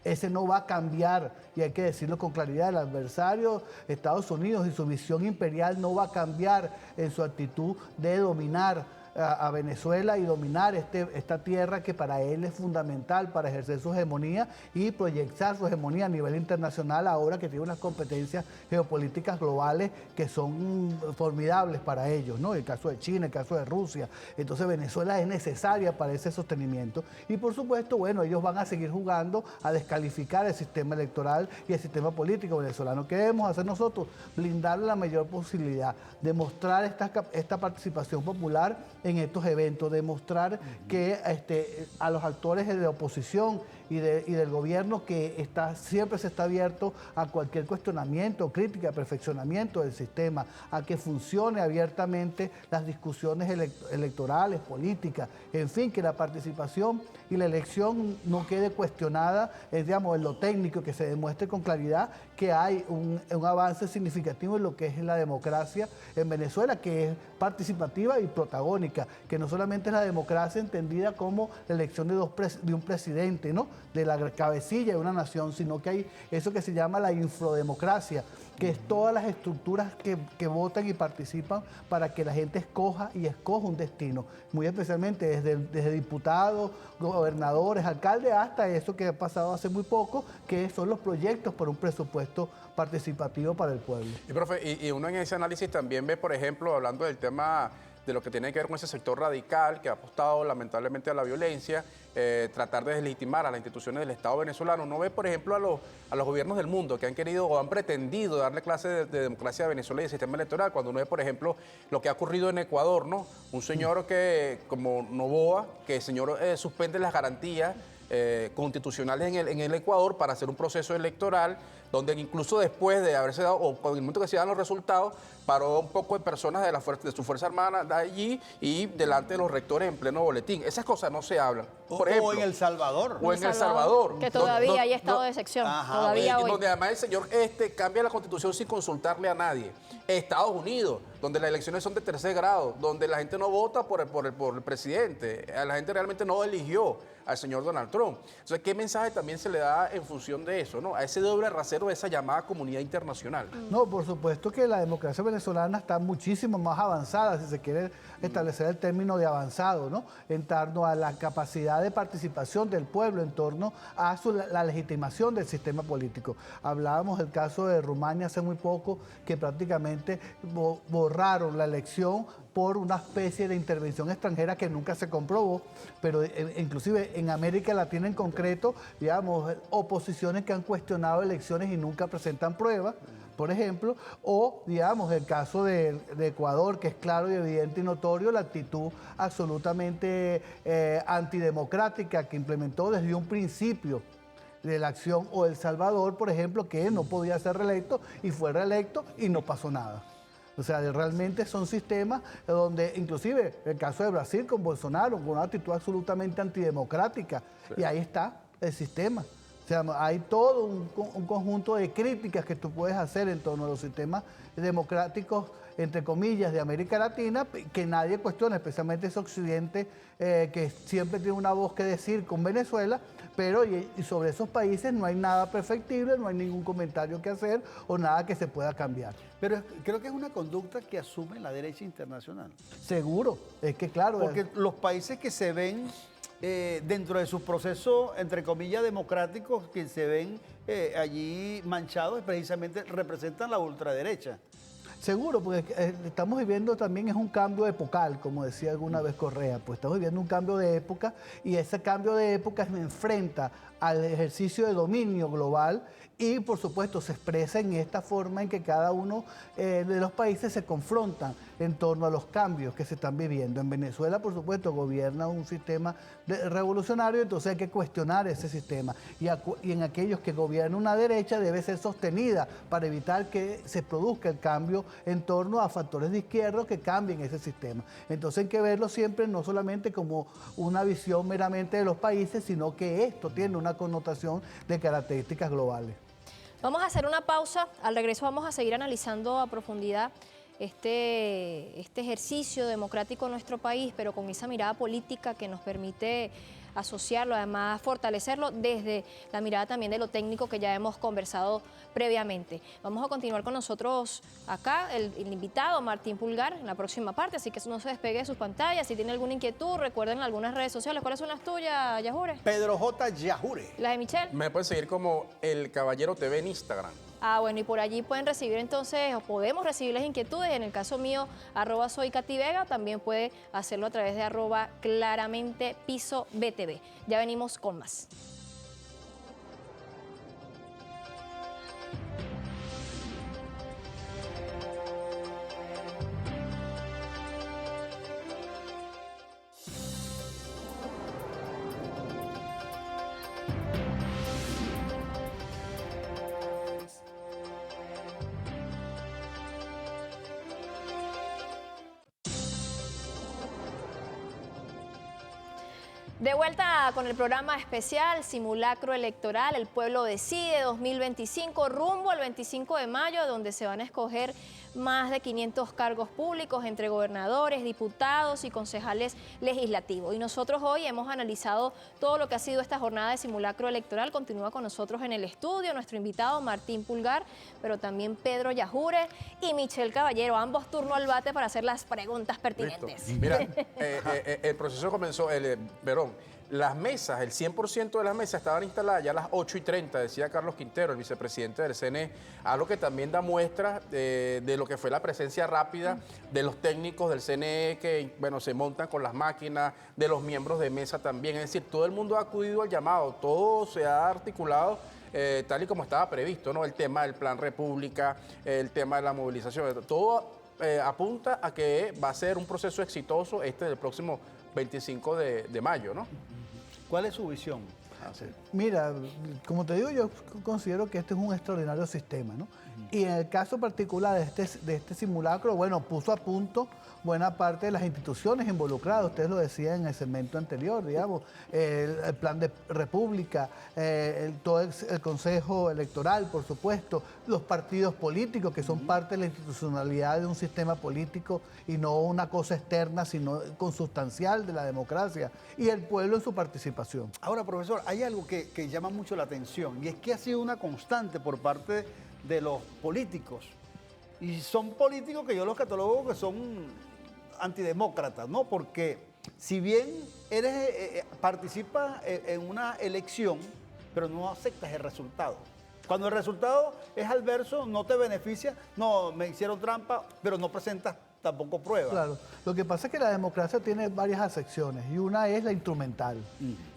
S14: Ese no va a cambiar y hay que decirlo con claridad. El adversario, Estados Unidos y su visión imperial no va a cambiar en su actitud de dominar a Venezuela y dominar esta tierra que para él es fundamental para ejercer su hegemonía y proyectar su hegemonía a nivel internacional ahora que tiene unas competencias geopolíticas globales que son formidables para ellos, ¿no? El caso de China, el caso de Rusia. Entonces Venezuela es necesaria para ese sostenimiento y por supuesto, bueno, ellos van a seguir jugando a descalificar el sistema electoral y el sistema político venezolano. ¿Qué debemos hacer nosotros? Blindarle la mayor posibilidad, demostrar esta participación popular en estos eventos, demostrar que a los actores de la oposición y del gobierno que siempre se está abierto a cualquier cuestionamiento, crítica, perfeccionamiento del sistema, a que funcione abiertamente las discusiones electorales, políticas, en fin, que la participación y la elección no quede cuestionada, digamos, en lo técnico, que se demuestre con claridad que hay un avance significativo en lo que es la democracia en Venezuela, que es participativa y protagónica, que no solamente es la democracia entendida como la elección de un presidente, ¿no?, de la cabecilla de una nación, sino que hay eso que se llama la infrodemocracia, que es todas las estructuras que votan y participan para que la gente escoja un destino, muy especialmente desde diputados, gobernadores, alcaldes, hasta eso que ha pasado hace muy poco, que son los proyectos por un presupuesto participativo para el pueblo.
S3: Y profe, y uno en ese análisis también ve, por ejemplo, hablando del tema de lo que tiene que ver con ese sector radical que ha apostado lamentablemente a la violencia, tratar de deslegitimar a las instituciones del Estado venezolano. No ve, por ejemplo, a los gobiernos del mundo que han querido o han pretendido darle clase de democracia a Venezuela y el sistema electoral, cuando uno ve, por ejemplo, lo que ha ocurrido en Ecuador, ¿no? Un señor que, como Noboa, que el señor suspende las garantías constitucionales en el Ecuador para hacer un proceso electoral donde incluso después de haberse dado, o en el momento que se dan los resultados, paró un poco de personas de su Fuerza Armada de allí y delante de los rectores en pleno boletín. Esas cosas no se hablan. Por ejemplo,
S2: o en El Salvador.
S3: O en El Salvador.
S1: Que todavía hay estado de excepción. Todavía hoy.
S3: Donde además el señor cambia la Constitución sin consultarle a nadie. Estados Unidos, donde las elecciones son de tercer grado, donde la gente no vota por el presidente, la gente realmente no eligió al señor Donald Trump. Entonces, ¿qué mensaje también se le da en función de eso, ¿no? A ese doble rasero de esa llamada comunidad internacional.
S14: No, por supuesto que la democracia venezolana está muchísimo más avanzada, si se quiere establecer el término de avanzado, ¿no? En torno a la capacidad de participación del pueblo, en torno a la legitimación del sistema político. Hablábamos del caso de Rumania hace muy poco, que prácticamente borraron la elección por una especie de intervención extranjera que nunca se comprobó, pero inclusive en América Latina en concreto, digamos, oposiciones que han cuestionado elecciones y nunca presentan pruebas, por ejemplo, o, digamos, el caso de Ecuador, que es claro y evidente y notorio la actitud absolutamente antidemocrática que implementó desde un principio de la acción, o El Salvador, por ejemplo, que no podía ser reelecto y fue reelecto y no pasó nada. O sea, realmente son sistemas donde, inclusive, el caso de Brasil con Bolsonaro, con una actitud absolutamente antidemocrática, y ahí está el sistema. O sea, hay todo un conjunto de críticas que tú puedes hacer en torno a los sistemas democráticos entre comillas, de América Latina, que nadie cuestiona, especialmente ese occidente que siempre tiene una voz que decir con Venezuela, pero y sobre esos países no hay nada perfectible, no hay ningún comentario que hacer o nada que se pueda cambiar.
S2: Pero creo que es una conducta que asume la derecha internacional.
S14: Seguro, es que claro.
S2: Porque los países que se ven dentro de sus procesos, entre comillas, democráticos, que se ven allí manchados, precisamente representan la ultraderecha.
S14: Seguro, porque estamos viviendo también es un cambio epocal, como decía alguna vez Correa, pues estamos viviendo un cambio de época y ese cambio de época se enfrenta al ejercicio de dominio global y por supuesto se expresa en esta forma en que cada uno de los países se confrontan en torno a los cambios que se están viviendo. En Venezuela, por supuesto, gobierna un sistema revolucionario, entonces hay que cuestionar ese sistema. Y en aquellos que gobierna una derecha debe ser sostenida para evitar que se produzca el cambio en torno a factores de izquierda que cambien ese sistema. Entonces hay que verlo siempre no solamente como una visión meramente de los países, sino que esto tiene una connotación de características globales.
S1: Vamos a hacer una pausa. Al regreso vamos a seguir analizando a profundidad este ejercicio democrático en nuestro país, pero con esa mirada política que nos permite asociarlo, además fortalecerlo desde la mirada también de lo técnico que ya hemos conversado previamente. Vamos a continuar con nosotros acá, el invitado Martín Pulgar, en la próxima parte, así que no se despegue de sus pantallas. Si tiene alguna inquietud, recuerden algunas redes sociales. ¿Cuáles son las tuyas, Yajure?
S2: Pedro J. Yajure.
S1: ¿Las de Michelle?
S3: Me pueden seguir como El Caballero TV en Instagram.
S1: Ah, bueno, y por allí pueden recibir entonces, o podemos recibir las inquietudes. En el caso mío, @soycativega, también puede hacerlo a través de @claramente_piso_btv. Ya venimos con más. De vuelta con el programa especial Simulacro Electoral, El Pueblo Decide 2025, rumbo al 25 de mayo, donde se van a escoger más de 500 cargos públicos entre gobernadores, diputados y concejales legislativos. Y nosotros hoy hemos analizado todo lo que ha sido esta jornada de simulacro electoral. Continúa con nosotros en el estudio nuestro invitado Martín Pulgar, pero también Pedro Yajure y Michelle Caballero, ambos turno al bate para hacer las preguntas pertinentes.
S3: Listo. Mira, el proceso comenzó, las mesas, el 100% de las mesas estaban instaladas ya a las 8:30, decía Carlos Quintero, el vicepresidente del CNE, algo que también da muestra de lo que fue la presencia rápida de los técnicos del CNE que, bueno, se montan con las máquinas, de los miembros de mesa también. Es decir, todo el mundo ha acudido al llamado, todo se ha articulado tal y como estaba previsto, ¿no? El tema del Plan República, el tema de la movilización, todo apunta a que va a ser un proceso exitoso del próximo 25 de mayo, ¿no?
S2: ¿Cuál es su visión?
S14: Mira, como te digo, yo considero que este es un extraordinario sistema, ¿no? Y en el caso particular de este simulacro, bueno, puso a punto buena parte de las instituciones involucradas. Ustedes lo decían en el segmento anterior, digamos, el Plan de República, todo el Consejo Electoral, por supuesto, los partidos políticos que son parte de la institucionalidad de un sistema político y no una cosa externa, sino consustancial de la democracia, y el pueblo en su participación.
S2: Ahora, profesor, hay algo que llama mucho la atención y es que ha sido una constante por parte de los políticos. Y son políticos que yo los catalogo que son antidemócratas, ¿no? Porque si bien participas en una elección, pero no aceptas el resultado. Cuando el resultado es adverso, no te beneficia, no, me hicieron trampa, pero no presentas tampoco pruebas.
S14: Claro, lo que pasa es que la democracia tiene varias acepciones y una es la instrumental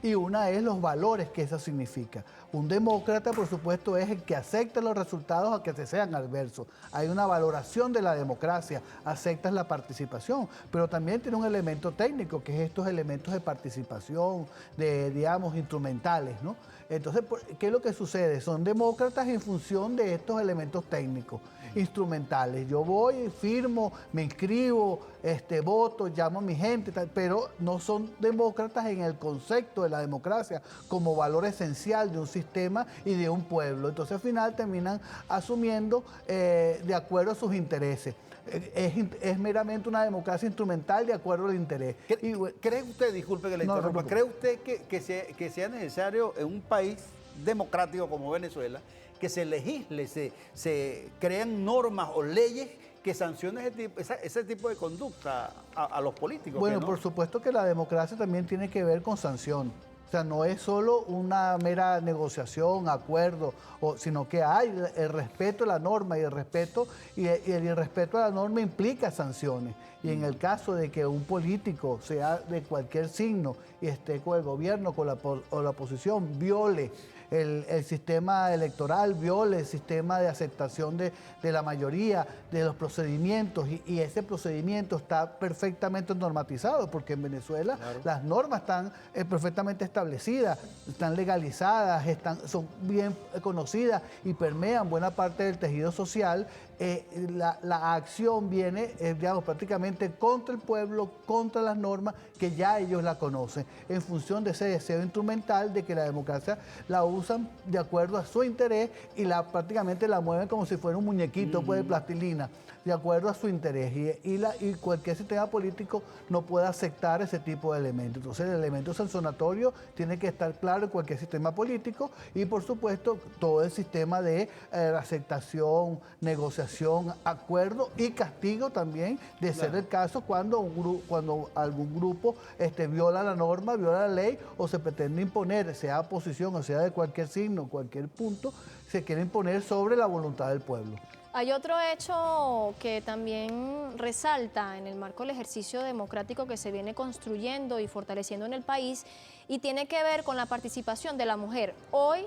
S14: y una es los valores que eso significa. Un demócrata, por supuesto, es el que acepta los resultados a que te sean adversos. Hay una valoración de la democracia, aceptas la participación, pero también tiene un elemento técnico, que es estos elementos de participación, digamos, instrumentales, ¿no? Entonces, ¿qué es lo que sucede? Son demócratas en función de estos elementos técnicos, instrumentales. Yo voy, firmo, me inscribo, voto, llamo a mi gente, pero no son demócratas en el concepto de la democracia como valor esencial de un sistema y de un pueblo. Entonces, al final terminan asumiendo de acuerdo a sus intereses. es meramente una democracia instrumental de acuerdo al interés.
S2: ¿Cree usted, disculpe que le interrumpa, ¿cree usted que sea necesario en un país democrático como Venezuela que se legisle, se crean normas o leyes que sancionen ese tipo de conducta a los políticos?
S14: Bueno, por supuesto que la democracia también tiene que ver con sanción. O sea, no es solo una mera negociación, acuerdo, sino que hay el respeto a la norma y el respeto a la norma implica sanciones. Y en el caso de que un político sea de cualquier signo y esté con el gobierno o la oposición, viole el sistema electoral, viole el sistema de aceptación de la mayoría, de los procedimientos, y ese procedimiento está perfectamente normatizado, porque en Venezuela las normas están perfectamente establecidas, están legalizadas, son bien conocidas y permean buena parte del tejido social. La acción viene, digamos, prácticamente contra el pueblo, contra las normas que ya ellos la conocen, en función de ese deseo instrumental de que la democracia la usan de acuerdo a su interés y prácticamente la mueven como si fuera un muñequito pues, de plastilina, de acuerdo a su interés. Y cualquier sistema político no puede aceptar ese tipo de elementos. Entonces el elemento sancionatorio tiene que estar claro en cualquier sistema político y por supuesto todo el sistema de aceptación, negociación, acuerdo y castigo también, de ser el caso cuando algún grupo viola la norma, viola la ley o se pretende imponer, sea oposición o sea de cualquier signo, cualquier punto, se quiere imponer sobre la voluntad del pueblo.
S1: Hay otro hecho que también resalta en el marco del ejercicio democrático que se viene construyendo y fortaleciendo en el país y tiene que ver con la participación de la mujer. Hoy,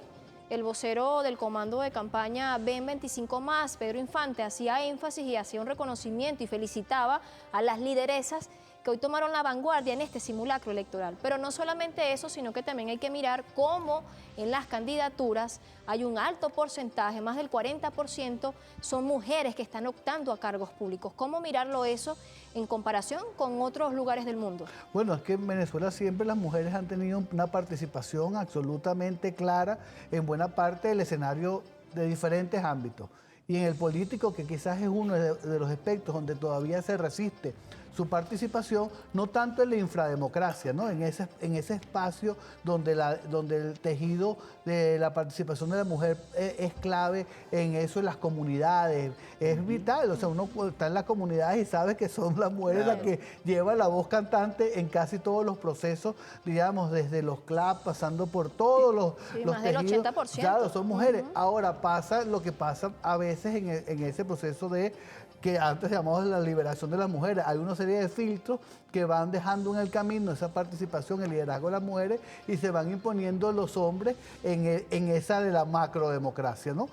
S1: el vocero del comando de campaña Ven 25+, Pedro Infante, hacía énfasis y hacía un reconocimiento y felicitaba a las lideresas que hoy tomaron la vanguardia en este simulacro electoral. Pero no solamente eso, sino que también hay que mirar cómo en las candidaturas hay un alto porcentaje, más del 40%, son mujeres que están optando a cargos públicos. ¿Cómo mirarlo eso en comparación con otros lugares del mundo?
S14: Bueno, es que en Venezuela siempre las mujeres han tenido una participación absolutamente clara en buena parte del escenario de diferentes ámbitos. Y en el político, que quizás es uno de los aspectos donde todavía se resiste su participación, no tanto en la infrademocracia, ¿no? En ese espacio donde el tejido de la participación de la mujer es clave en eso, en las comunidades, es vital. O sea, uno está en las comunidades y sabe que son las mujeres las que llevan la voz cantante en casi todos los procesos, digamos, desde los clubs, pasando por todos los
S1: más
S14: tejidos.
S1: Del 80%.
S14: Claro, son mujeres. Ahora pasa lo que pasa a veces en ese proceso que antes llamamos la liberación de las mujeres. Hay una serie de filtros que van dejando en el camino esa participación, el liderazgo de las mujeres y se van imponiendo los hombres en esa de la macrodemocracia, ¿no?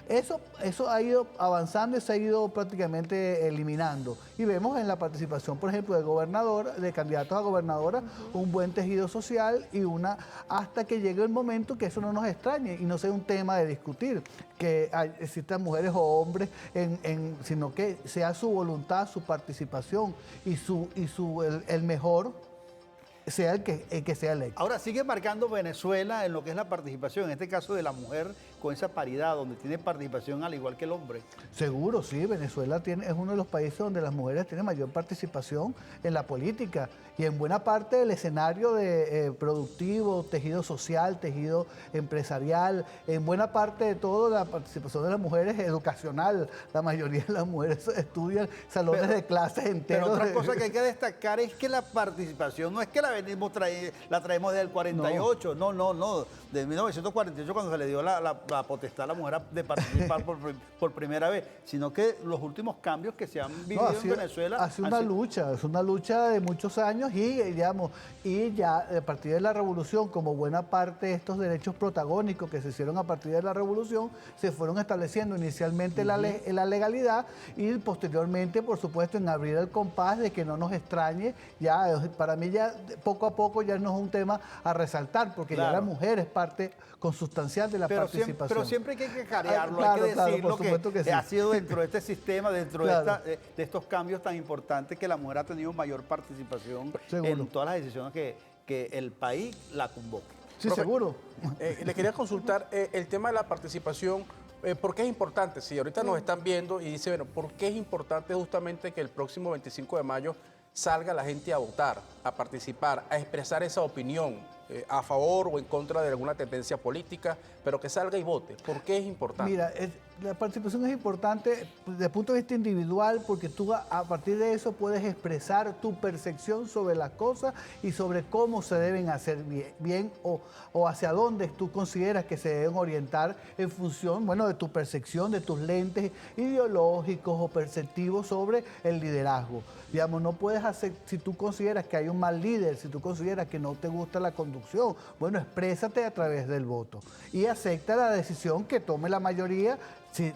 S14: Eso ha ido avanzando y se ha ido prácticamente eliminando. Y vemos en la participación, por ejemplo, de candidatos a gobernadoras, un buen tejido social y hasta que llegue el momento que eso no nos extrañe y no sea un tema de discutir, que existan mujeres o hombres, sino que sea su voluntad, su participación y el mejor sea el que sea electo.
S2: Ahora, sigue marcando Venezuela en lo que es la participación, en este caso de la mujer, con esa paridad, donde tiene participación al igual que el hombre.
S14: Seguro, sí. Venezuela es uno de los países donde las mujeres tienen mayor participación en la política y en buena parte del escenario productivo, tejido social, tejido empresarial, en buena parte de todo la participación de las mujeres es educacional. La mayoría de las mujeres estudian salones de clases enteros.
S2: Pero otra cosa que hay que destacar es que la participación no es que la traemos desde el 48, no, de 1948 cuando se le dio la potestad a la mujer de participar por primera vez, sino que los últimos cambios que se han vivido en Venezuela...
S14: Ha sido una lucha de muchos años y ya a partir de la revolución, como buena parte de estos derechos protagónicos que se hicieron a partir de la revolución, se fueron estableciendo inicialmente la legalidad y posteriormente, por supuesto, en abrir el compás de que no nos extrañe. Ya, para mí ya poco a poco ya no es un tema a resaltar, porque ya la mujer es parte consustancial de la participación.
S2: Pero siempre hay que carearlo, hay que decirlo que sí. Ha sido dentro de este sistema, dentro de estos cambios tan importantes que la mujer ha tenido mayor participación en todas las decisiones que el país la convoque.
S14: Sí, seguro.
S3: Le quería consultar el tema de la participación. ¿por qué es importante? Si ahorita nos están viendo y dice, bueno, ¿por qué es importante justamente que el próximo 25 de mayo salga la gente a votar, a participar, a expresar esa opinión a favor o en contra de alguna tendencia política, pero que salga y vote? ¿Por qué es importante?
S14: Mira, la participación es importante desde el punto de vista individual porque tú a partir de eso puedes expresar tu percepción sobre las cosas y sobre cómo se deben hacer bien o hacia dónde tú consideras que se deben orientar en función, bueno, de tu percepción, de tus lentes ideológicos o perceptivos sobre el liderazgo. Digamos, no puedes hacer, si tú consideras que hay un mal líder, si tú consideras que no te gusta la conducción, bueno, exprésate a través del voto y acepta la decisión que tome la mayoría,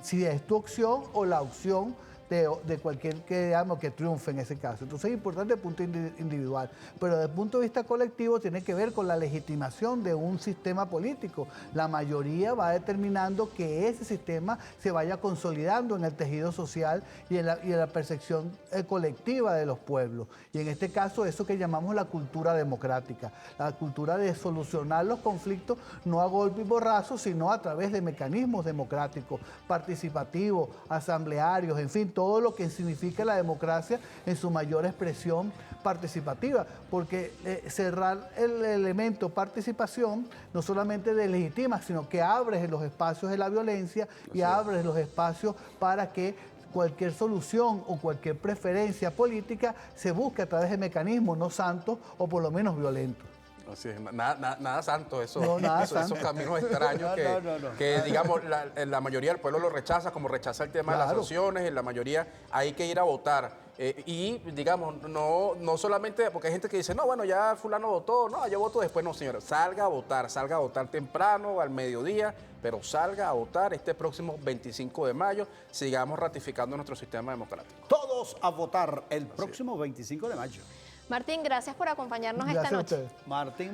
S14: si es tu opción o la opción de cualquier que triunfe en ese caso. Entonces es importante el punto individual, pero desde el punto de vista colectivo tiene que ver con la legitimación de un sistema político. La mayoría va determinando que ese sistema se vaya consolidando en el tejido social y en la percepción colectiva de los pueblos. Y en este caso eso que llamamos la cultura democrática, la cultura de solucionar los conflictos no a golpe y borrazo, sino a través de mecanismos democráticos, participativos, asamblearios, en fin, todo lo que significa la democracia en su mayor expresión participativa, porque cerrar el elemento participación no solamente delegitima, sino que abres los espacios de la violencia y abres los espacios para que cualquier solución o cualquier preferencia política se busque a través de mecanismos no santos o por lo menos violentos.
S3: Así es, nada santo, esos caminos extraños que digamos, la mayoría del pueblo lo rechaza, como rechaza el tema de las sanciones, en la mayoría hay que ir a votar. Y digamos, no solamente, porque hay gente que dice, no, bueno, ya fulano votó, no, yo voto después. No, señora, salga a votar temprano, al mediodía, pero salga a votar este próximo 25 de mayo, sigamos ratificando nuestro sistema democrático.
S2: Todos a votar el próximo 25 de mayo.
S1: Martín, gracias por acompañarnos esta noche.
S2: Martín.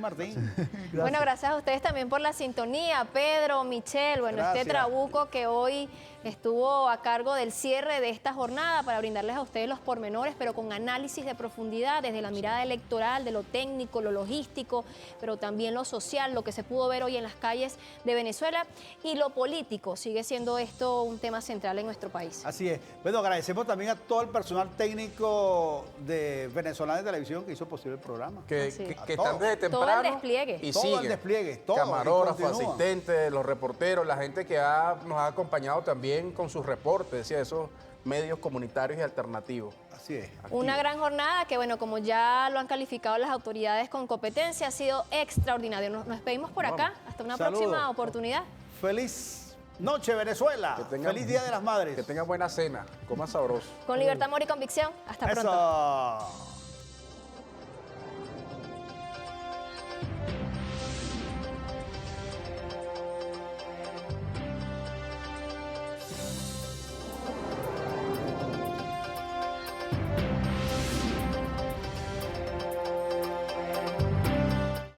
S1: Bueno, gracias a ustedes también por la sintonía, Pedro, Michelle, bueno, este trabuco que hoy estuvo a cargo del cierre de esta jornada para brindarles a ustedes los pormenores, pero con análisis de profundidad desde la mirada electoral, de lo técnico, lo logístico, pero también lo social, lo que se pudo ver hoy en las calles de Venezuela y lo político. Sigue siendo esto un tema central en nuestro país.
S2: Así es. Bueno, agradecemos también a todo el personal técnico de Venezolana de Televisión que hizo posible el programa.
S3: Que están desde temprano.
S1: Todo el despliegue.
S3: Y
S2: todo el despliegue. Todo.
S3: Camarógrafos, asistentes, los reporteros, la gente que nos ha acompañado también con sus reportes, esos medios comunitarios y alternativos.
S2: Así es.
S1: Una gran jornada que, bueno, como ya lo han calificado las autoridades con competencia, ha sido extraordinario. Nos despedimos por acá. Hasta una próxima oportunidad.
S2: Feliz noche, Venezuela. Feliz Día de las Madres.
S3: Que tengan buena cena. Coma sabroso.
S1: Con libertad, amor y convicción. Hasta pronto.